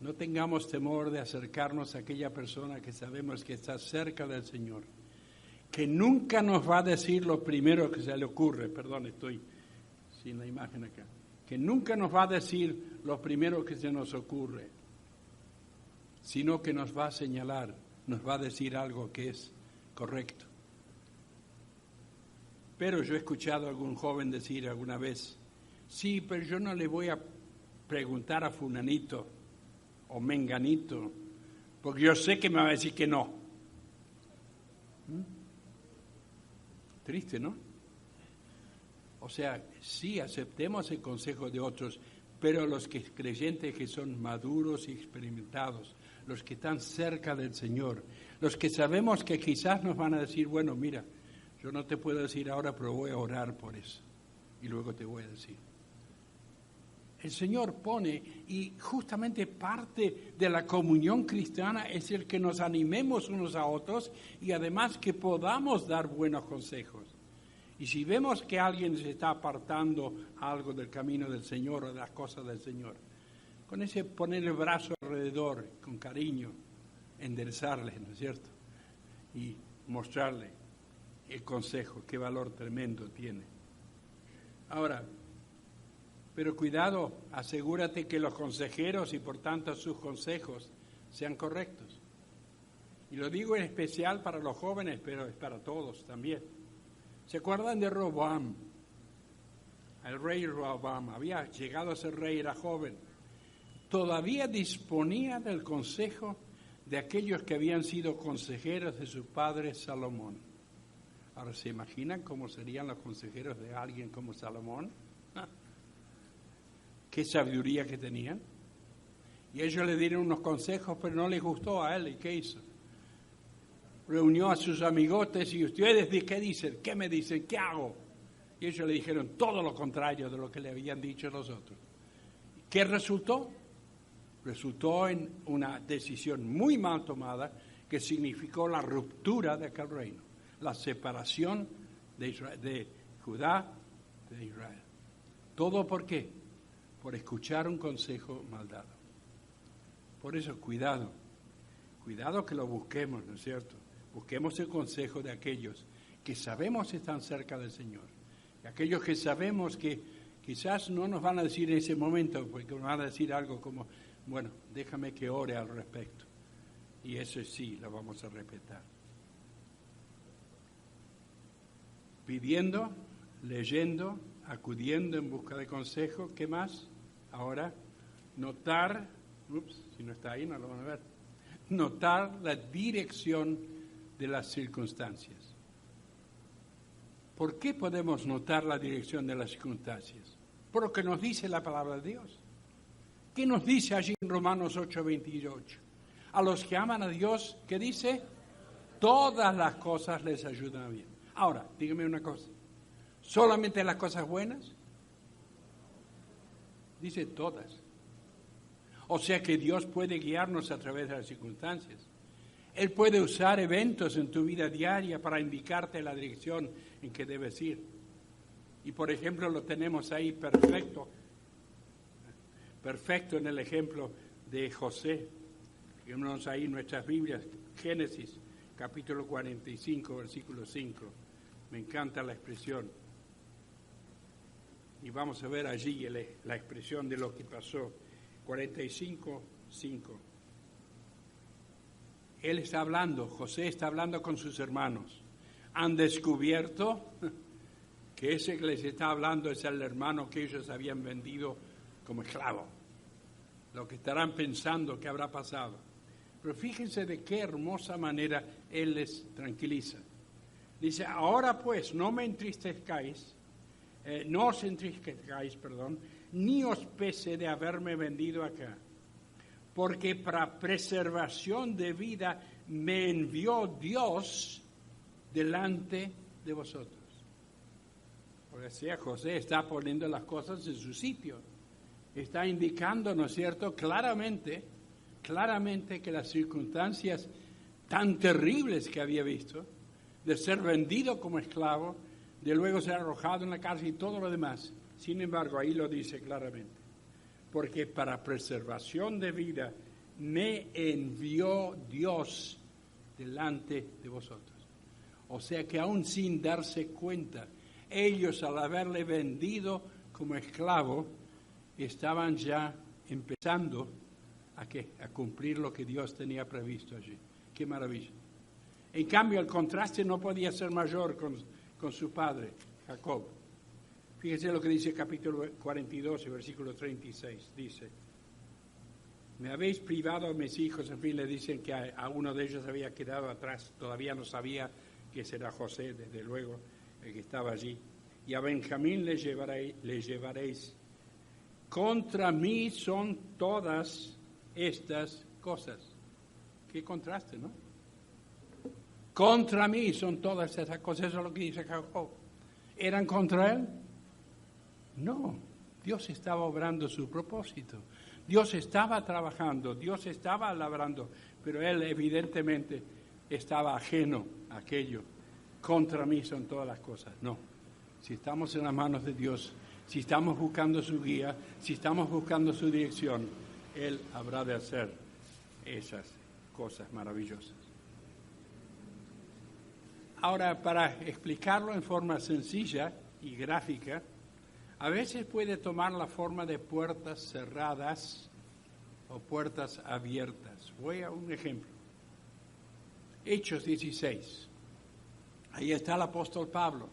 no tengamos temor de acercarnos a aquella persona que sabemos que está cerca del Señor, que nunca nos va a decir lo primero que se le ocurre. Perdón, estoy sin la imagen acá. Que nunca nos va a decir lo primero que se nos ocurre, sino que nos va a señalar, nos va a decir algo que es correcto. Pero yo he escuchado a algún joven decir alguna vez, sí, pero yo no le voy a preguntar a fulanito o menganito, porque yo sé que me va a decir que no. Triste, ¿no? O sea, sí, aceptemos el consejo de otros, pero los creyentes que son maduros y experimentados, los que están cerca del Señor, los que sabemos que quizás nos van a decir, bueno, mira, yo no te puedo decir ahora, pero voy a orar por eso, y luego te voy a decir. El Señor pone, y justamente parte de la comunión cristiana es el que nos animemos unos a otros y además que podamos dar buenos consejos. Y si vemos que alguien se está apartando algo del camino del Señor o de las cosas del Señor, con ese poner el brazo alrededor, con cariño, enderezarle, ¿no es cierto? Y mostrarle el consejo, qué valor tremendo tiene. Ahora, pero cuidado, asegúrate que los consejeros y por tanto sus consejos sean correctos. Y lo digo en especial para los jóvenes, pero es para todos también. ¿Se acuerdan de Roboam? El rey Roboam había llegado a ser rey, era joven. Todavía disponía del consejo de aquellos que habían sido consejeros de su padre Salomón. Ahora, ¿se imaginan cómo serían los consejeros de alguien como Salomón? Qué sabiduría que tenían. Y ellos le dieron unos consejos, pero no les gustó a él. ¿Y qué hizo? Reunió a sus amigotes y ustedes, ¿qué dicen? ¿Qué me dicen? ¿Qué hago? Y ellos le dijeron todo lo contrario de lo que le habían dicho los otros. ¿Qué resultó? Resultó en una decisión muy mal tomada que significó la ruptura de aquel reino, la separación de Israel, de Judá de Israel. ¿Todo por qué? Por escuchar un consejo mal dado. Por eso, cuidado que lo busquemos, ¿no es cierto? Busquemos el consejo de aquellos que sabemos están cerca del Señor, y aquellos que sabemos que quizás no nos van a decir en ese momento, porque nos van a decir algo como, bueno, déjame que ore al respecto, y eso sí, lo vamos a respetar. Pidiendo, leyendo, acudiendo en busca de consejo, ¿qué más? Ahora, notar, si no está ahí no lo van a ver, notar la dirección de las circunstancias. ¿Por qué podemos notar la dirección de las circunstancias? Por lo que nos dice la palabra de Dios. ¿Qué nos dice allí en Romanos 8:28? A los que aman a Dios, ¿qué dice? Todas las cosas les ayudan a bien. Ahora, dígame una cosa. ¿Solamente las cosas buenas? Dice todas. O sea que Dios puede guiarnos a través de las circunstancias. Él puede usar eventos en tu vida diaria para indicarte la dirección en que debes ir. Y por ejemplo lo tenemos ahí perfecto en el ejemplo de José. Tenemos ahí en nuestras Biblias, Génesis, capítulo 45, versículo 5. Me encanta la expresión. Y vamos a ver allí la expresión de lo que pasó. 45, 5. Él está hablando, José está hablando con sus hermanos. Han descubierto que ese que les está hablando es el hermano que ellos habían vendido como esclavo. Lo que estarán pensando que habrá pasado. Pero fíjense de qué hermosa manera él les tranquiliza. Dice, ahora pues no me entristezcáis no os entristezcáis, ni os pese de haberme vendido acá, porque para preservación de vida me envió Dios delante de vosotros. O sea, José está poniendo las cosas en su sitio. Está indicando, ¿no es cierto?, claramente que las circunstancias tan terribles que había visto, de ser vendido como esclavo, de luego ser arrojado en la cárcel y todo lo demás. Sin embargo, ahí lo dice claramente, porque para preservación de vida me envió Dios delante de vosotros. O sea que aún sin darse cuenta, ellos al haberle vendido como esclavo, estaban ya empezando a cumplir lo que Dios tenía previsto allí. ¡Qué maravilla! En cambio, el contraste no podía ser mayor con su padre, Jacob. Fíjense lo que dice el capítulo 42, versículo 36. Dice, me habéis privado a mis hijos. En fin, le dicen que a uno de ellos había quedado atrás. Todavía no sabía que será José, desde luego, el que estaba allí. Y a Benjamín le llevaréis. Contra mí son todas estas cosas. Qué contraste, ¿no? Contra mí son todas estas cosas. Eso es lo que dice Jacob. ¿Eran contra él? No. Dios estaba obrando su propósito. Dios estaba trabajando. Dios estaba labrando. Pero él evidentemente estaba ajeno a aquello. Contra mí son todas las cosas. No. Si estamos en las manos de Dios, si estamos buscando su guía, si estamos buscando su dirección, Él habrá de hacer esas cosas maravillosas. Ahora, para explicarlo en forma sencilla y gráfica, a veces puede tomar la forma de puertas cerradas o puertas abiertas. Voy a un ejemplo. Hechos 16. Ahí está el apóstol Pablo.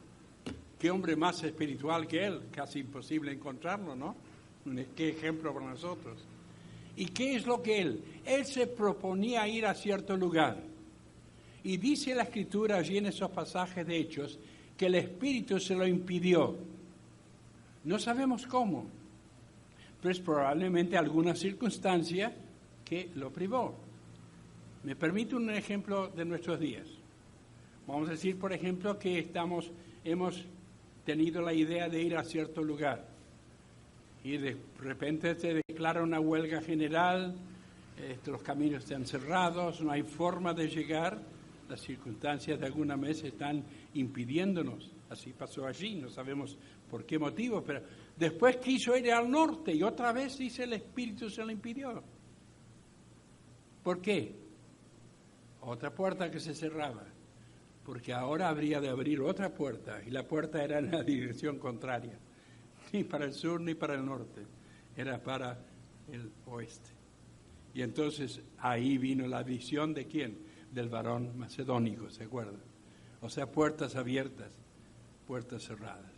Qué hombre más espiritual que él, casi imposible encontrarlo, ¿no? Qué ejemplo para nosotros. ¿Y qué es lo que él? Él se proponía ir a cierto lugar. Y dice la Escritura allí en esos pasajes de Hechos que el Espíritu se lo impidió. No sabemos cómo, pero es probablemente alguna circunstancia que lo privó. Me permite un ejemplo de nuestros días. Vamos a decir, por ejemplo, que hemos tenido la idea de ir a cierto lugar y de repente se declara una huelga general, los caminos están cerrados, no hay forma de llegar, las circunstancias de alguna vez están impidiéndonos. Así pasó allí, no sabemos por qué motivo, pero después quiso ir al norte y otra vez, dice, el Espíritu se lo impidió. ¿Por qué? Otra puerta que se cerraba. Porque ahora habría de abrir otra puerta, y la puerta era en la dirección contraria, ni para el sur ni para el norte, era para el oeste. Y entonces ahí vino la visión de ¿quién? Del varón macedónico, ¿se acuerdan? O sea, puertas abiertas, puertas cerradas.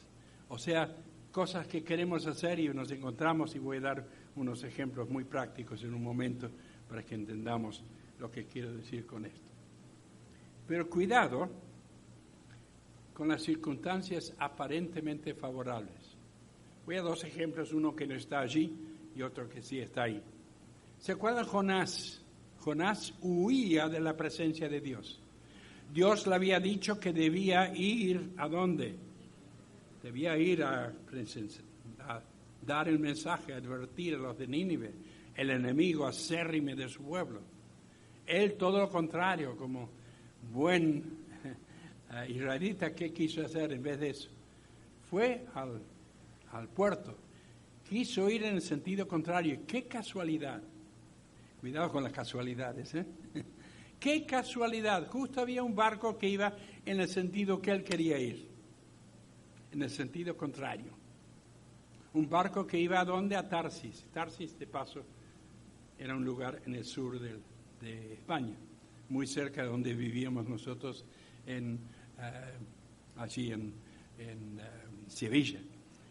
O sea, cosas que queremos hacer y nos encontramos, y voy a dar unos ejemplos muy prácticos en un momento para que entendamos lo que quiero decir con esto. Pero cuidado con las circunstancias aparentemente favorables. Voy a dos ejemplos, uno que no está allí y otro que sí está ahí. ¿Se acuerdan Jonás? Jonás huía de la presencia de Dios. Dios le había dicho que debía ir, ¿a dónde? Debía ir a dar el mensaje, a advertir a los de Nínive, el enemigo acérrimo de su pueblo. Él, todo lo contrario, como buen israelita, ¿qué quiso hacer en vez de eso? Fue al puerto. Quiso ir en el sentido contrario. ¡Qué casualidad! Cuidado con las casualidades, ¿eh? ¡Qué casualidad! Justo había un barco que iba en el sentido que él quería ir. En el sentido contrario. Un barco que iba ¿a dónde? A Tarsis. Tarsis, de paso, era un lugar en el sur de España, muy cerca de donde vivíamos nosotros, allí en Sevilla,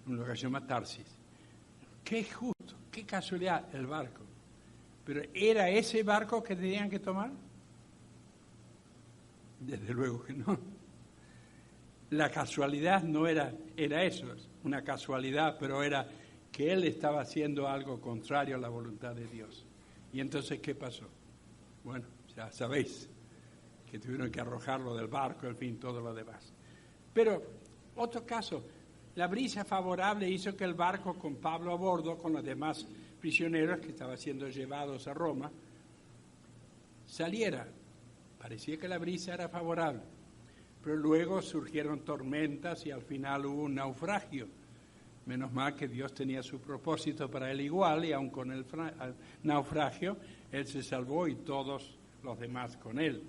un lugar que se llama Tarsis. Qué justo, qué casualidad el barco. Pero ¿era ese barco que tenían que tomar? Desde luego que no. La casualidad no era eso. una casualidad, pero era que él estaba haciendo algo contrario a la voluntad de Dios. Y entonces, ¿qué pasó? Bueno, ya sabéis que tuvieron que arrojarlo del barco, en fin, todo lo demás. Pero, otro caso, la brisa favorable hizo que el barco con Pablo a bordo, con los demás prisioneros que estaban siendo llevados a Roma, saliera. Parecía que la brisa era favorable, pero luego surgieron tormentas y al final hubo un naufragio. Menos mal que Dios tenía su propósito para él igual, y aun con el naufragio, él se salvó y todos los demás con él.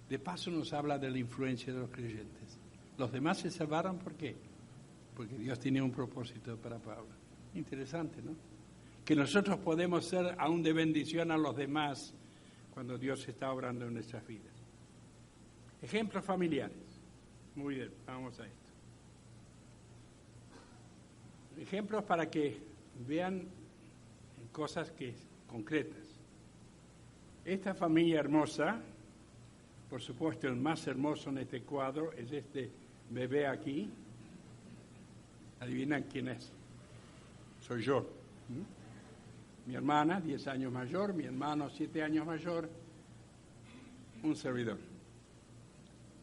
De paso nos habla de la influencia de los creyentes. Los demás se salvaron, ¿por qué? Porque Dios tenía un propósito para Pablo. Interesante, ¿no? Que nosotros podemos ser aún de bendición a los demás cuando Dios está obrando en nuestras vidas. Ejemplos familiares. Muy bien, vamos a esto. Ejemplos para que vean cosas concretas. Esta familia hermosa, por supuesto el más hermoso en este cuadro es este bebé aquí. ¿Adivinan quién es? Soy yo. Mi hermana, 10 años mayor, mi hermano, 7 años mayor, un servidor.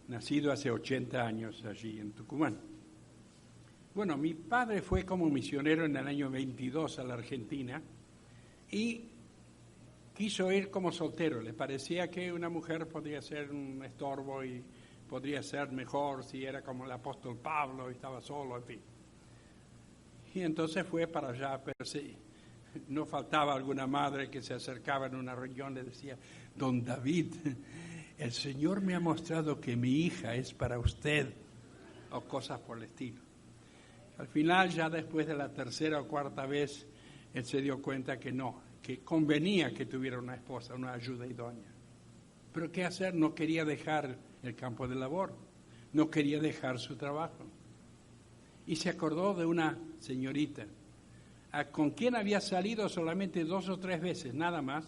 Nacido hace 80 años allí en Tucumán. Bueno, mi padre fue como misionero en el año 22 a la Argentina y quiso ir como soltero. Le parecía que una mujer podría ser un estorbo y podría ser mejor si era como el apóstol Pablo y estaba solo, en fin. Y entonces fue para allá, pero sí, no faltaba alguna madre que se acercaba en una reunión y le decía: don David, el Señor me ha mostrado que mi hija es para usted, o cosas por el estilo. Al final, ya después de la tercera o cuarta vez, él se dio cuenta que no, que convenía que tuviera una esposa, una ayuda idónea. Pero ¿qué hacer? No quería dejar el campo de labor, no quería dejar su trabajo. Y se acordó de una señorita, con quien había salido solamente 2 o 3 veces, nada más,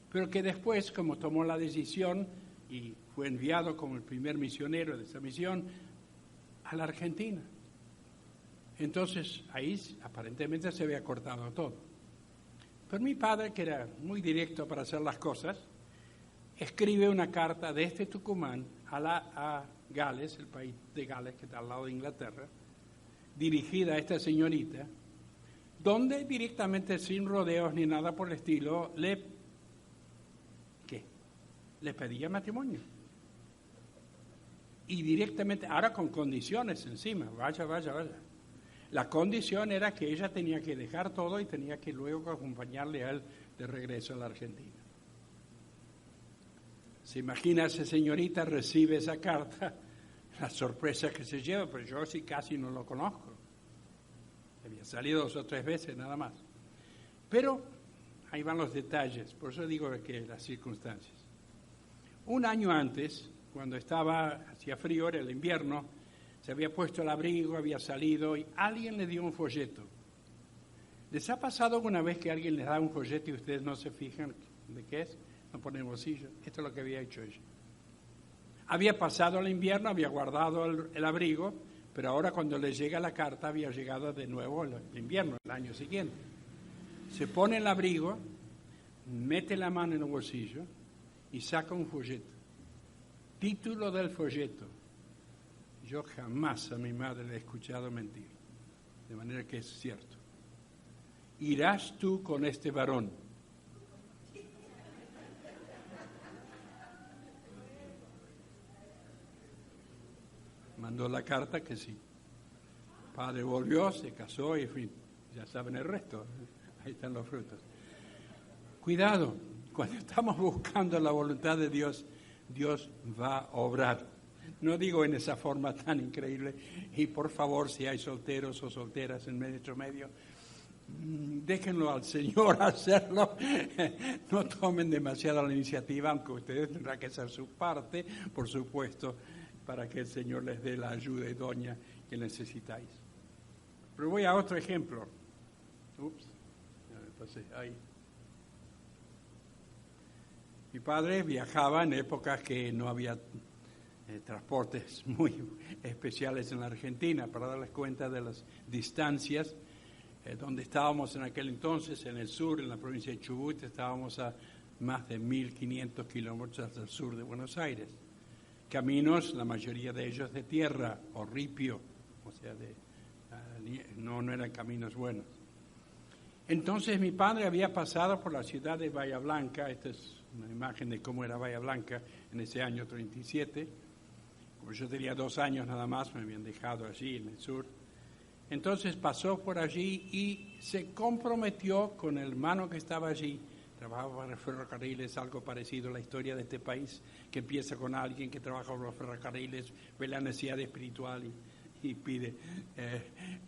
pero que después, como tomó la decisión y fue enviado como el primer misionero de esa misión a la Argentina. Entonces, ahí aparentemente se había cortado todo. Pero mi padre, que era muy directo para hacer las cosas, escribe una carta desde Tucumán a Gales, el país de Gales, que está al lado de Inglaterra, dirigida a esta señorita, donde directamente, sin rodeos ni nada por el estilo, le pedía matrimonio. Y directamente, ahora con condiciones encima, vaya. La condición era que ella tenía que dejar todo y tenía que luego acompañarle a él de regreso a la Argentina. Se imagina, esa señorita recibe esa carta, la sorpresa que se lleva, pero yo sí casi no lo conozco. Había salido 2 o 3 veces nada más. Pero ahí van los detalles, por eso digo que las circunstancias. Un año antes, cuando hacía frío, era el invierno, se había puesto el abrigo, había salido y alguien le dio un folleto. ¿Les ha pasado alguna vez que alguien les da un folleto y ustedes no se fijan de qué es? No ponen bolsillo. Esto es lo que había hecho ella. Había pasado el invierno, había guardado el abrigo, pero ahora cuando le llega la carta había llegado de nuevo el invierno, el año siguiente. Se pone el abrigo, mete la mano en el bolsillo y saca un folleto. Título del folleto: yo jamás a mi madre le he escuchado mentir, de manera que es cierto. Irás tú con este varón. Mandó la carta que sí. Padre volvió, se casó y en fin, ya saben el resto. Ahí están los frutos. Cuidado, cuando estamos buscando la voluntad de Dios, Dios va a obrar. No digo en esa forma tan increíble. Y por favor, si hay solteros o solteras en nuestro medio, déjenlo al Señor hacerlo. No tomen demasiada la iniciativa, aunque ustedes tendrán que hacer su parte, por supuesto, para que el Señor les dé la ayuda idónea que necesitáis. Pero voy a otro ejemplo. Entonces, ahí. Mi padre viajaba en épocas que no había transportes muy especiales en la Argentina para darles cuenta de las distancias. Donde estábamos en aquel entonces, en el sur, en la provincia de Chubut, estábamos a más de 1.500 kilómetros al sur de Buenos Aires. Caminos, la mayoría de ellos de tierra o ripio, o sea, no eran caminos buenos. Entonces mi padre había pasado por la ciudad de Bahía Blanca. Esta es una imagen de cómo era Bahía Blanca en ese año 37. Como yo tenía 2 años nada más, me habían dejado allí en el sur. Entonces pasó por allí y se comprometió con el hermano que estaba allí. Trabajaba para ferrocarriles, algo parecido a la historia de este país, que empieza con alguien que trabaja por los ferrocarriles, ve la necesidad espiritual y pide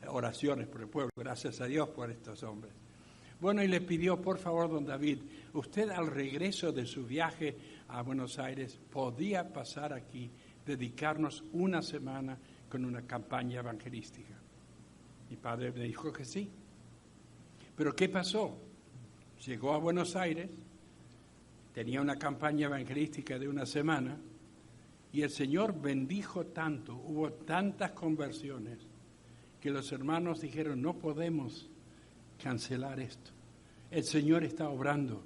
oraciones por el pueblo. Gracias a Dios por estos hombres. Bueno, y le pidió, por favor, don David, usted al regreso de su viaje a Buenos Aires podía pasar aquí, dedicarnos una semana con una campaña evangelística. Mi padre me dijo que sí. Pero ¿qué pasó? Llegó a Buenos Aires, tenía una campaña evangelística de una semana y el Señor bendijo tanto, hubo tantas conversiones que los hermanos dijeron, no podemos cancelar esto. El Señor está obrando.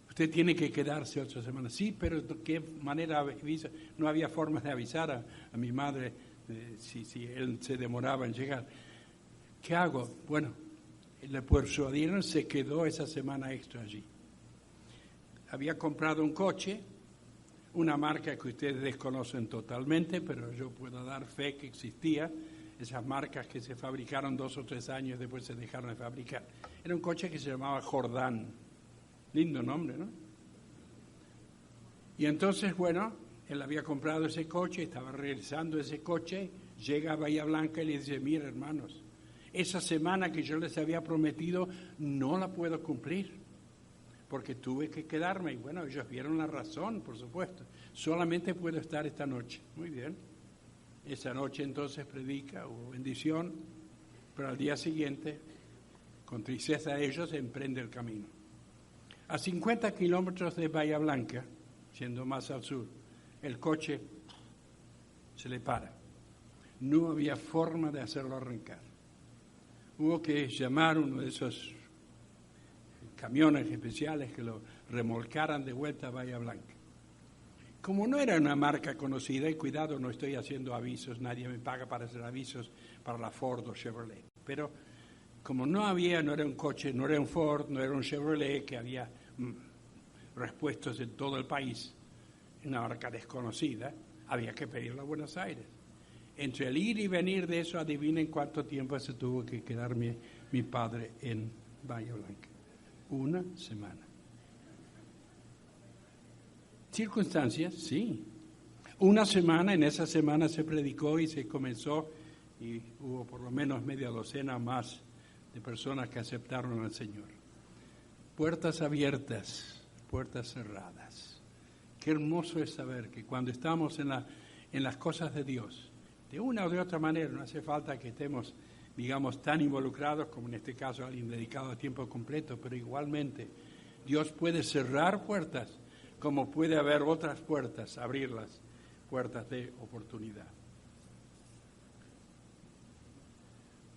Usted tiene que quedarse 8 semanas. Sí, pero ¿de qué manera avisa? No había forma de avisar a mi madre si él se demoraba en llegar. ¿Qué hago? Bueno, le persuadieron, se quedó esa semana extra allí. Había comprado un coche, una marca que ustedes desconocen totalmente, pero yo puedo dar fe que existía. Esas marcas que se fabricaron 2 o 3 años después se dejaron de fabricar. Era un coche que se llamaba Jordán. Lindo nombre, ¿no? Y entonces, bueno, él había comprado ese coche, estaba regresando ese coche, llega a Bahía Blanca y le dice, mira hermanos, esa semana que yo les había prometido no la puedo cumplir, porque tuve que quedarme. Y bueno, ellos vieron la razón, por supuesto. Solamente puedo estar esta noche. Muy bien. Esa noche entonces predica, hubo bendición, pero al día siguiente, con tristeza de ellos, emprende el camino. A 50 kilómetros de Bahía Blanca, siendo más al sur, el coche se le para. No había forma de hacerlo arrancar. Hubo que llamar uno de esos camiones especiales que lo remolcaran de vuelta a Bahía Blanca. Como no era una marca conocida, y cuidado, no estoy haciendo avisos, nadie me paga para hacer avisos para la Ford o Chevrolet, pero como no era un coche, no era un Ford, no era un Chevrolet, que había repuestos en todo el país, una marca desconocida, había que pedirlo a Buenos Aires. Entre el ir y venir de eso, adivinen cuánto tiempo se tuvo que quedar mi padre en Bahía Blanca. 1 semana. Circunstancias, sí. 1 semana, en esa semana se predicó y se comenzó, y hubo por lo menos media docena más de personas que aceptaron al Señor. Puertas abiertas, puertas cerradas. Qué hermoso es saber que cuando estamos en las cosas de Dios, de una o de otra manera, no hace falta que estemos, digamos, tan involucrados como en este caso alguien dedicado a tiempo completo, pero igualmente Dios puede cerrar puertas como puede haber otras puertas, abrirlas, puertas de oportunidad.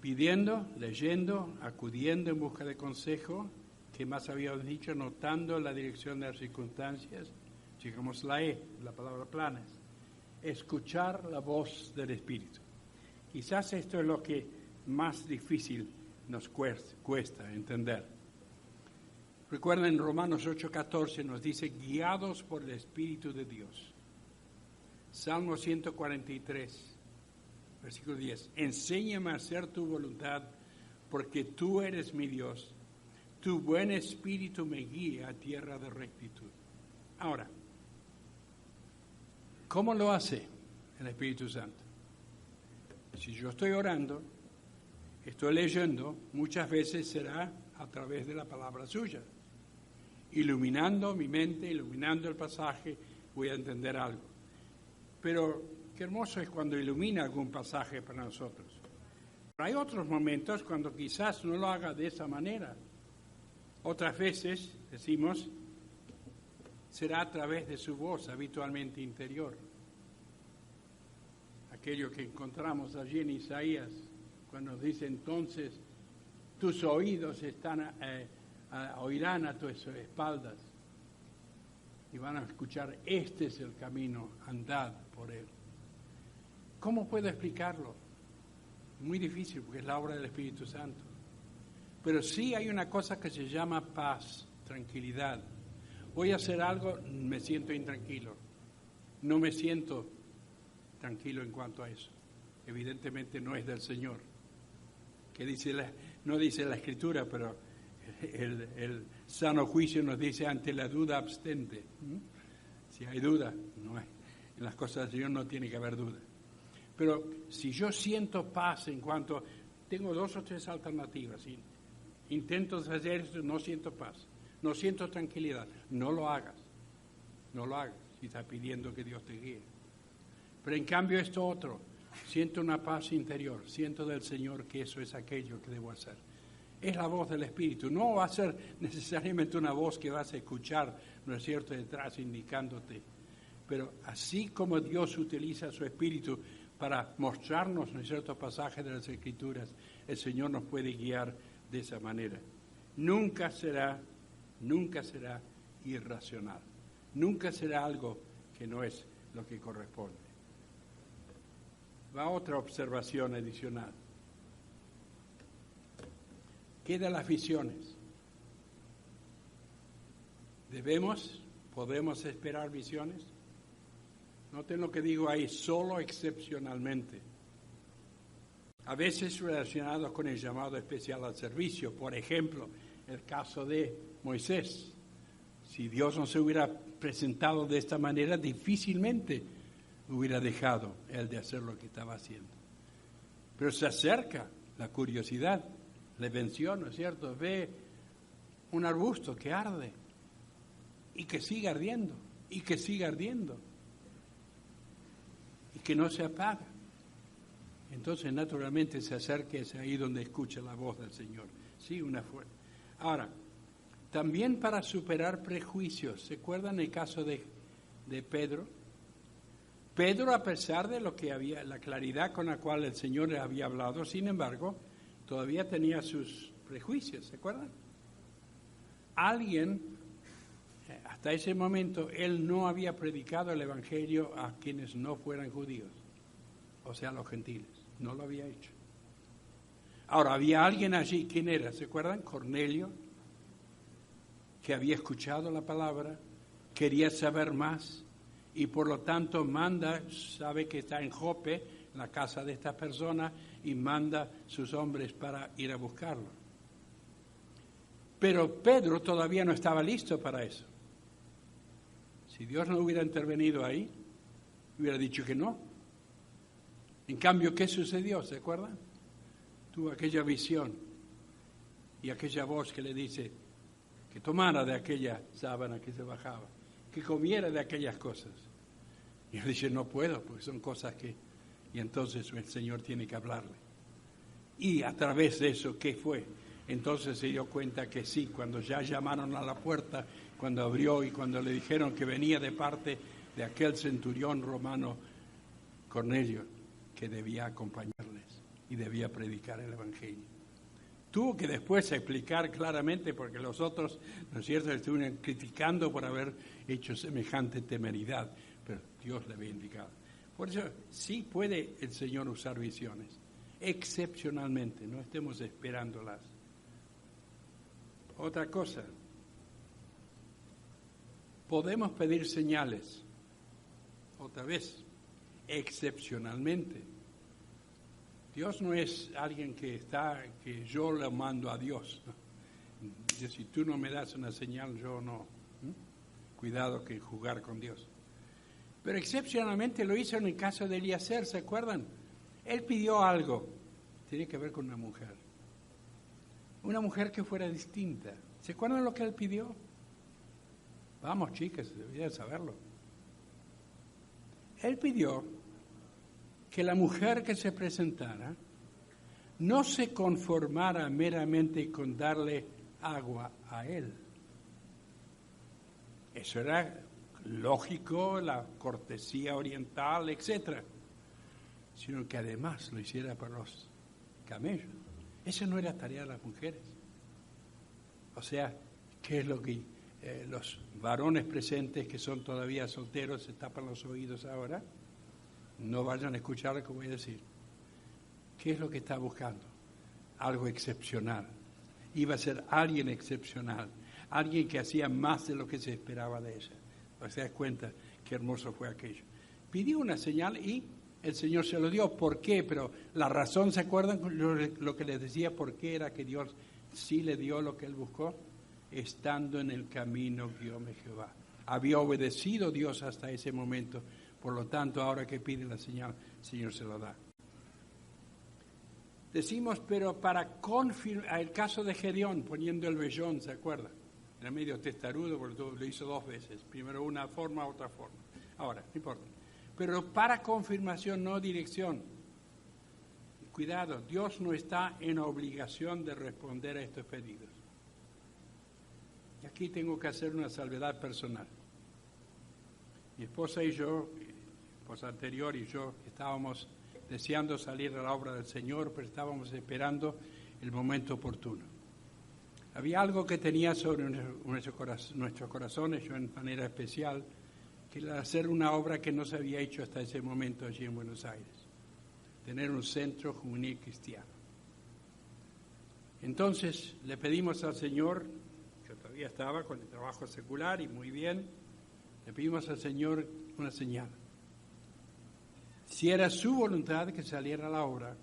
Pidiendo, leyendo, acudiendo en busca de consejo, ¿qué más habíamos dicho? Notando la dirección de las circunstancias, llegamos la la palabra planes. Escuchar la voz del Espíritu. Quizás esto es lo que más difícil nos cuesta entender. Recuerden, en Romanos 8:14 nos dice, guiados por el Espíritu de Dios. Salmo 143, versículo 10. Enséñame a hacer tu voluntad, porque tú eres mi Dios. Tu buen espíritu me guía a tierra de rectitud. Ahora, ¿cómo lo hace el Espíritu Santo? Si yo estoy orando, estoy leyendo, muchas veces será a través de la palabra suya. Iluminando mi mente, iluminando el pasaje, voy a entender algo. Pero qué hermoso es cuando ilumina algún pasaje para nosotros. Pero hay otros momentos cuando quizás no lo haga de esa manera. Otras veces, decimos, será a través de su voz habitualmente interior. aquello que encontramos allí en Isaías, cuando nos dice entonces, tus oídos oirán a tus espaldas y van a escuchar, este es el camino, andad por él. ¿Cómo puedo explicarlo? Muy difícil, porque es la obra del Espíritu Santo. Pero sí hay una cosa que se llama paz, tranquilidad. Voy a hacer algo, me siento intranquilo. No me siento tranquilo en cuanto a eso. Evidentemente no es del Señor. No dice la Escritura, pero el sano juicio nos dice ante la duda abstente. Si hay duda, no hay. En las cosas del Señor no tiene que haber duda. Pero si yo siento paz en cuanto, tengo 2 o 3 alternativas, intento hacer esto, no siento paz, no siento tranquilidad, no lo hagas, si estás pidiendo que Dios te guíe. Pero en cambio esto otro, siento una paz interior, siento del Señor que eso es aquello que debo hacer. Es la voz del Espíritu, no va a ser necesariamente una voz que vas a escuchar, ¿no es cierto?, detrás indicándote. Pero así como Dios utiliza su Espíritu para mostrarnos, ¿no es cierto?, pasajes de las Escrituras, el Señor nos puede guiar de esa manera. Nunca será irracional. Nunca será algo que no es lo que corresponde. Va otra observación adicional. Quedan las visiones. ¿Podemos esperar visiones? Noten lo que digo ahí, solo excepcionalmente. A veces relacionados con el llamado especial al servicio. Por ejemplo, el caso de Moisés. Si Dios no se hubiera presentado de esta manera, difícilmente hubiera dejado él de hacer lo que estaba haciendo. Pero se acerca la curiosidad, le venció, ¿no es cierto? Ve un arbusto que arde y que sigue ardiendo, y que sigue ardiendo, y que no se apaga. Entonces, naturalmente, se acerca, es ahí donde escucha la voz del Señor. Sí, una fuerza. Ahora, también para superar prejuicios. ¿Se acuerdan el caso de Pedro? Pedro, a pesar de lo que había, la claridad con la cual el Señor le había hablado, sin embargo, todavía tenía sus prejuicios. ¿Se acuerdan? Hasta ese momento, él no había predicado el Evangelio a quienes no fueran judíos, o sea, a los gentiles. No lo había hecho. Ahora, había alguien allí, ¿quién era? ¿Se acuerdan? Cornelio, que había escuchado la palabra, quería saber más, y por lo tanto sabe que está en Jope, en la casa de estas personas, y manda sus hombres para ir a buscarlo. Pero Pedro todavía no estaba listo para eso. Si Dios no hubiera intervenido ahí, hubiera dicho que no. En cambio, ¿qué sucedió? ¿Se acuerdan? Tuvo aquella visión y aquella voz que le dice que tomara de aquella sábana que se bajaba, que comiera de aquellas cosas. Y él dice, no puedo, porque son cosas que... Y entonces el Señor tiene que hablarle. Y a través de eso, ¿qué fue? Entonces se dio cuenta que sí, cuando ya llamaron a la puerta, cuando abrió y cuando le dijeron que venía de parte de aquel centurión romano, Cornelio, que debía acompañarles y debía predicar el Evangelio. Tuvo que después explicar claramente, porque los otros, ¿no es cierto?, le estuvieron criticando por haber hecho semejante temeridad, pero Dios le había indicado. Por eso sí puede el Señor usar visiones, excepcionalmente, no estemos esperándolas. Otra cosa, podemos pedir señales, otra vez, excepcionalmente. Dios no es alguien que yo le mando a Dios, ¿no? Si tú no me das una señal, yo no. Cuidado que jugar con Dios. Pero excepcionalmente lo hizo en el caso de Eliezer, ¿se acuerdan? Él pidió algo, tiene que ver con una mujer que fuera distinta. ¿Se acuerdan lo que él pidió? Vamos, chicas, deberían saberlo. Él pidió que la mujer que se presentara no se conformara meramente con darle agua a él. Eso era lógico, la cortesía oriental, etc. sino que además lo hiciera para los camellos. Esa no era tarea de las mujeres. O sea, ¿qué es lo que los varones presentes que son todavía solteros se tapan los oídos ahora? No vayan a escuchar lo que voy a decir. ¿Qué es lo que está buscando? Algo excepcional. Iba a ser alguien excepcional, alguien que hacía más de lo que se esperaba de ella. ¿Os das cuenta qué hermoso fue aquello? Pidió una señal y el Señor se lo dio. ¿Por qué? Pero la razón, ¿se acuerdan lo que les decía? ¿Por qué era que Dios sí le dio lo que él buscó? Estando en el camino guióme Jehová. Había obedecido Dios hasta ese momento. Por lo tanto, ahora que pide la señal, el Señor se lo da. Decimos, pero para confirmar, el caso de Gedeón, poniendo el vellón, ¿se acuerda? Era medio testarudo porque lo hizo 2 veces. Primero una forma, otra forma. Ahora, no importa. Pero para confirmación, no dirección. Cuidado, Dios no está en obligación de responder a estos pedidos. Y aquí tengo que hacer una salvedad personal. Mi esposa y yo, mi esposa anterior y yo, estábamos deseando salir a la obra del Señor, pero estábamos esperando el momento oportuno. Había algo que tenía sobre nuestros corazones, yo en manera especial, que era hacer una obra que no se había hecho hasta ese momento allí en Buenos Aires, tener un centro juvenil cristiano. Entonces le pedimos al Señor, que todavía estaba con el trabajo secular y muy bien, le pedimos al Señor una señal. Si era su voluntad que saliera la obra,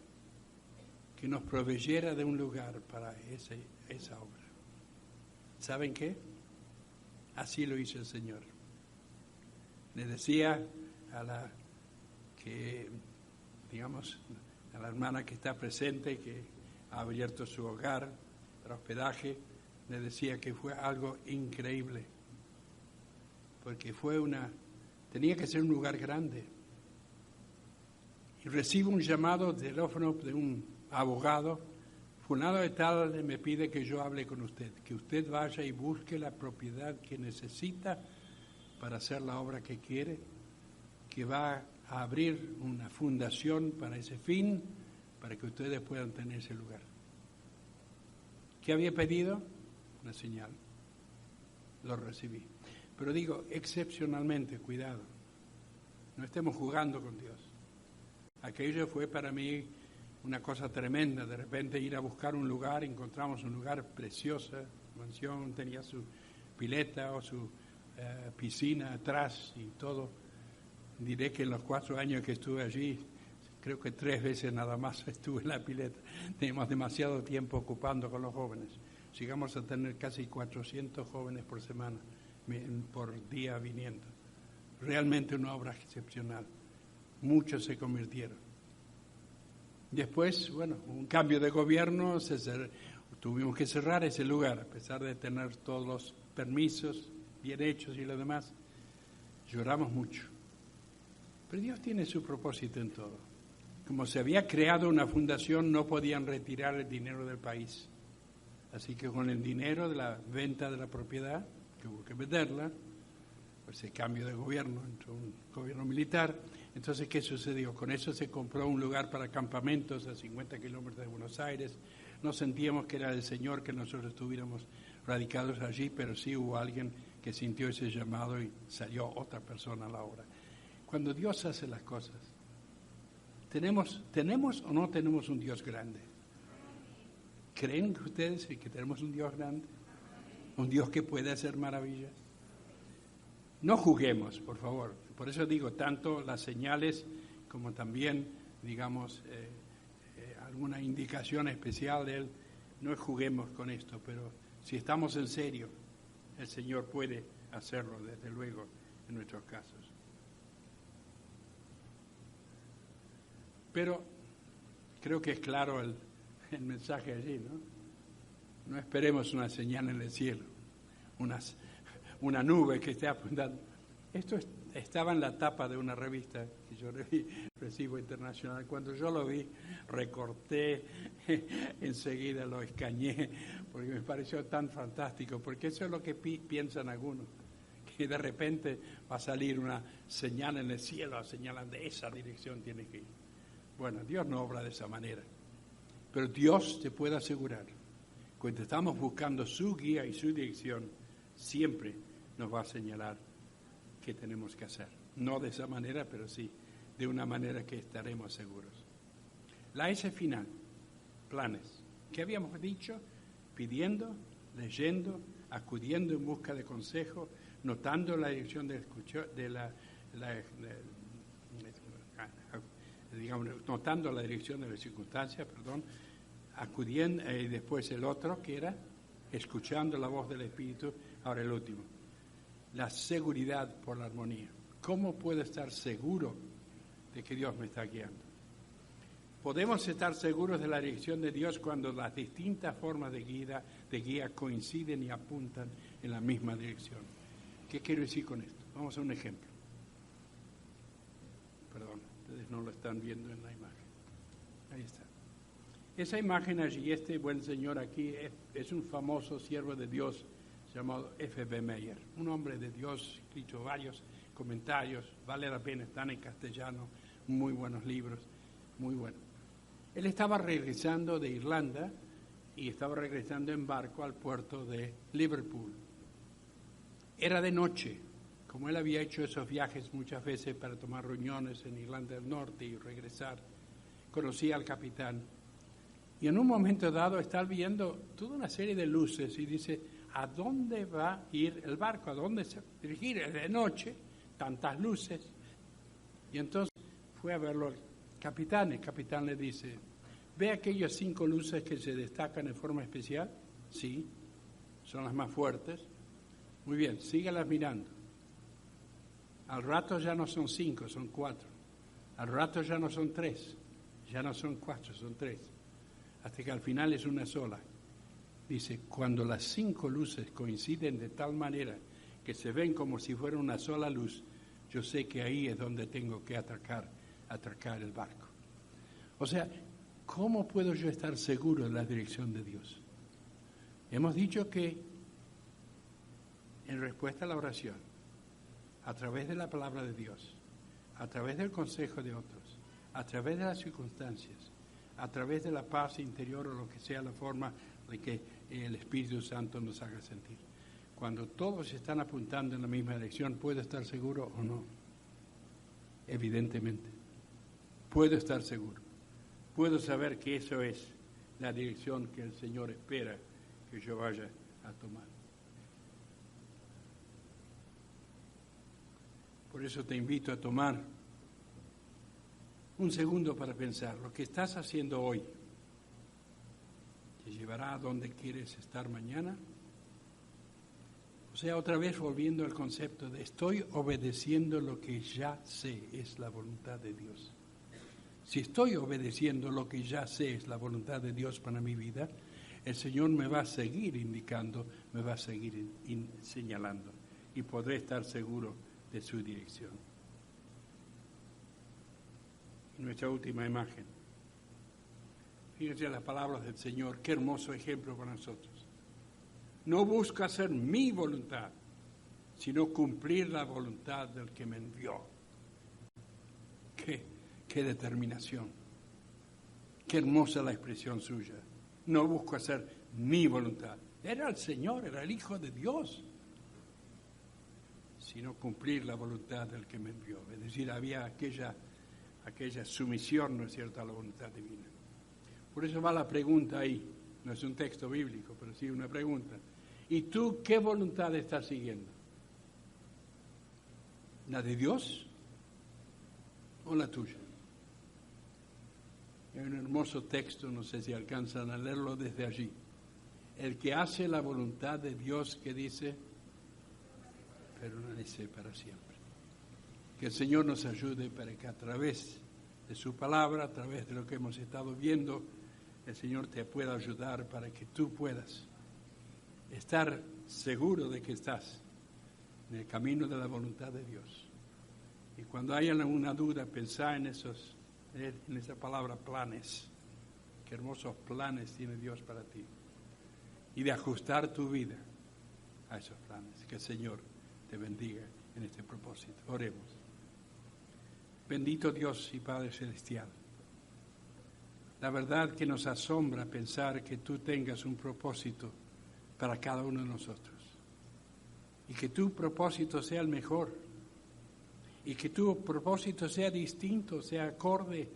que nos proveyera de un lugar para esa obra. ¿Saben qué? Así lo hizo el Señor. Le decía a la hermana que está presente, que ha abierto su hogar para hospedaje, le decía que fue algo increíble, porque tenía que ser un lugar grande. Y recibo un llamado de teléfono de un abogado, fulano de tal me pide que yo hable con usted, que usted vaya y busque la propiedad que necesita para hacer la obra que quiere, que va a abrir una fundación para ese fin, para que ustedes puedan tener ese lugar. ¿Qué había pedido? Una señal. Lo recibí. Pero digo, excepcionalmente, cuidado, no estemos jugando con Dios. Aquello fue para mí una cosa tremenda, de repente ir a buscar un lugar, encontramos un lugar precioso, mansión, tenía su pileta o su piscina atrás y todo. Diré que en los 4 años que estuve allí, creo que 3 veces nada más estuve en la pileta. Teníamos demasiado tiempo ocupando con los jóvenes. Llegamos a tener casi 400 jóvenes por semana, por día viniendo. Realmente una obra excepcional. Muchos se convirtieron. Después, un cambio de gobierno, tuvimos que cerrar ese lugar, a pesar de tener todos los permisos bien hechos y lo demás. Lloramos mucho. Pero Dios tiene su propósito en todo. Como se había creado una fundación, no podían retirar el dinero del país. Así que con el dinero de la venta de la propiedad, que hubo que venderla, pues el cambio de gobierno, entró un gobierno militar. Entonces, ¿qué sucedió? Con eso se compró un lugar para campamentos a 50 kilómetros de Buenos Aires. No sentíamos que era el Señor que nosotros estuviéramos radicados allí, pero sí hubo alguien que sintió ese llamado y salió otra persona a la obra. Cuando Dios hace las cosas, ¿tenemos o no tenemos un Dios grande? ¿Creen ustedes que tenemos un Dios grande? ¿Un Dios que puede hacer maravillas? No juguemos, por favor. Por eso digo, tanto las señales como también, digamos, alguna indicación especial de Él, no juguemos con esto, pero si estamos en serio, el Señor puede hacerlo, desde luego, en nuestros casos. Pero creo que es claro el mensaje allí, ¿no? No esperemos una señal en el cielo, una nube que esté apuntando. Esto estaba en la tapa de una revista que yo recibo internacional. Cuando yo lo vi, recorté, enseguida lo escaneé, porque me pareció tan fantástico, porque eso es lo que piensan algunos, que de repente va a salir una señal en el cielo, señalan de esa dirección tiene que ir. Bueno, Dios no obra de esa manera, pero Dios te puede asegurar, cuando estamos buscando su guía y su dirección, siempre nos va a señalar qué tenemos que hacer. No de esa manera, pero sí de una manera que estaremos seguros. La S final, planes. ¿Qué habíamos dicho? Pidiendo, leyendo, acudiendo en busca de consejo, notando la dirección notando la dirección de las circunstancias, acudiendo, y después el otro que era escuchando la voz del Espíritu. Ahora el último, la seguridad por la armonía. ¿Cómo puedo estar seguro de que Dios me está guiando? Podemos estar seguros de la dirección de Dios cuando las distintas formas de guía coinciden y apuntan en la misma dirección. ¿Qué quiero decir con esto? Vamos a un ejemplo. Perdón, ustedes no lo están viendo en la imagen. Ahí está. Esa imagen allí, este buen señor aquí, es un famoso siervo de Dios llamado F.B. Meyer, un hombre de Dios, escrito varios comentarios, vale la pena, están en castellano, muy buenos libros, muy buenos. Él estaba regresando de Irlanda y estaba regresando en barco al puerto de Liverpool. Era de noche, como él había hecho esos viajes muchas veces para tomar reuniones en Irlanda del Norte y regresar. Conocía al capitán y en un momento dado está viendo toda una serie de luces y dice, ¿a dónde va a ir el barco? ¿A dónde se va a dirigir? Es de noche, tantas luces. Y entonces fue a verlo al capitán. El capitán le dice, ¿ve aquellas 5 luces que se destacan en forma especial? Sí, son las más fuertes. Muy bien, sígalas mirando. Al rato ya no son 5, son 4. Al rato ya no son 3, ya no son 4, son 3. Hasta que al final es una sola. Dice, cuando las 5 luces coinciden de tal manera que se ven como si fuera una sola luz, yo sé que ahí es donde tengo que atracar el barco. O sea, ¿cómo puedo yo estar seguro de la dirección de Dios? Hemos dicho que en respuesta a la oración, a través de la palabra de Dios, a través del consejo de otros, a través de las circunstancias, a través de la paz interior o lo que sea la forma de que el Espíritu Santo nos haga sentir. Cuando todos están apuntando en la misma dirección, ¿puedo estar seguro o no? Evidentemente. Puedo estar seguro. Puedo saber que eso es la dirección que el Señor espera que yo vaya a tomar. Por eso te invito a tomar un segundo para pensar. Lo que estás haciendo hoy te llevará a donde quieres estar mañana. O sea, otra vez volviendo al concepto de estoy obedeciendo lo que ya sé es la voluntad de Dios. Si estoy obedeciendo lo que ya sé es la voluntad de Dios para mi vida, el Señor me va a seguir indicando, me va a seguir señalando y podré estar seguro de su dirección. Nuestra última imagen. Fíjense las palabras del Señor, qué hermoso ejemplo para nosotros. No busco hacer mi voluntad, sino cumplir la voluntad del que me envió. Qué determinación. Qué hermosa la expresión suya. No busco hacer mi voluntad. Era el Señor, era el Hijo de Dios. Sino cumplir la voluntad del que me envió. Es decir, había aquella sumisión, ¿no es cierto?, a la voluntad divina. Por eso va la pregunta ahí. No es un texto bíblico, pero sí una pregunta. ¿Y tú qué voluntad estás siguiendo? ¿La de Dios o la tuya? Hay un hermoso texto, no sé si alcanzan a leerlo desde allí. El que hace la voluntad de Dios, que dice, permanece para siempre. Que el Señor nos ayude para que a través de su palabra, a través de lo que hemos estado viendo, el Señor te pueda ayudar para que tú puedas estar seguro de que estás en el camino de la voluntad de Dios. Y cuando haya alguna duda, pensá en esa palabra planes. Qué hermosos planes tiene Dios para ti. Y de ajustar tu vida a esos planes. Que el Señor te bendiga en este propósito. Oremos. Bendito Dios y Padre Celestial. La verdad que nos asombra pensar que tú tengas un propósito para cada uno de nosotros. Y que tu propósito sea el mejor. Y que tu propósito sea distinto, sea acorde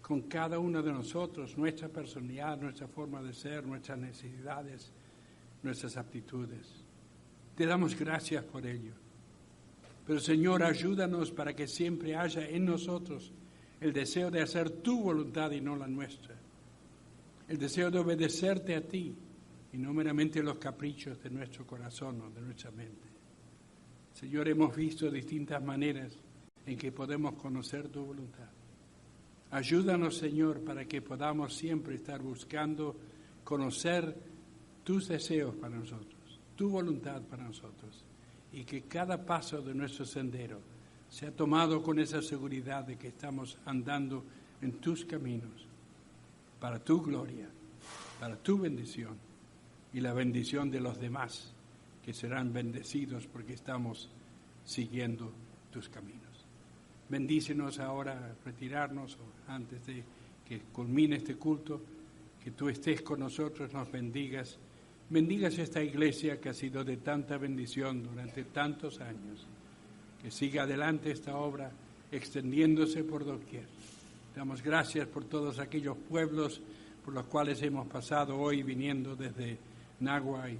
con cada uno de nosotros, nuestra personalidad, nuestra forma de ser, nuestras necesidades, nuestras aptitudes. Te damos gracias por ello. Pero Señor, ayúdanos para que siempre haya en nosotros el deseo de hacer tu voluntad y no la nuestra. El deseo de obedecerte a ti y no meramente los caprichos de nuestro corazón o de nuestra mente. Señor, hemos visto distintas maneras en que podemos conocer tu voluntad. Ayúdanos, Señor, para que podamos siempre estar buscando conocer tus deseos para nosotros, tu voluntad para nosotros, y que cada paso de nuestro sendero sea tomado con esa seguridad de que estamos andando en tus caminos, para tu gloria, para tu bendición y la bendición de los demás, que serán bendecidos porque estamos siguiendo tus caminos. Bendícenos ahora a retirarnos antes de que culmine este culto, que tú estés con nosotros, nos bendigas. Bendigas esta iglesia que ha sido de tanta bendición durante tantos años. Que siga adelante esta obra extendiéndose por doquier. Damos gracias por todos aquellos pueblos por los cuales hemos pasado hoy viniendo desde Nagua y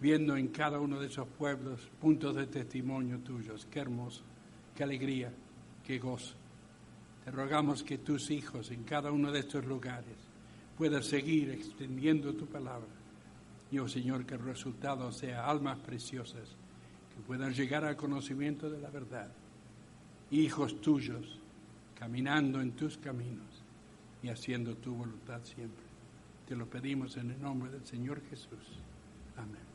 viendo en cada uno de esos pueblos puntos de testimonio tuyos. Qué hermoso, qué alegría, qué gozo. Te rogamos que tus hijos en cada uno de estos lugares puedan seguir extendiendo tu palabra. Y, oh Señor, que el resultado sea almas preciosas que puedan llegar al conocimiento de la verdad. Hijos tuyos caminando en tus caminos y haciendo tu voluntad siempre. Te lo pedimos en el nombre del Señor Jesús. Amén.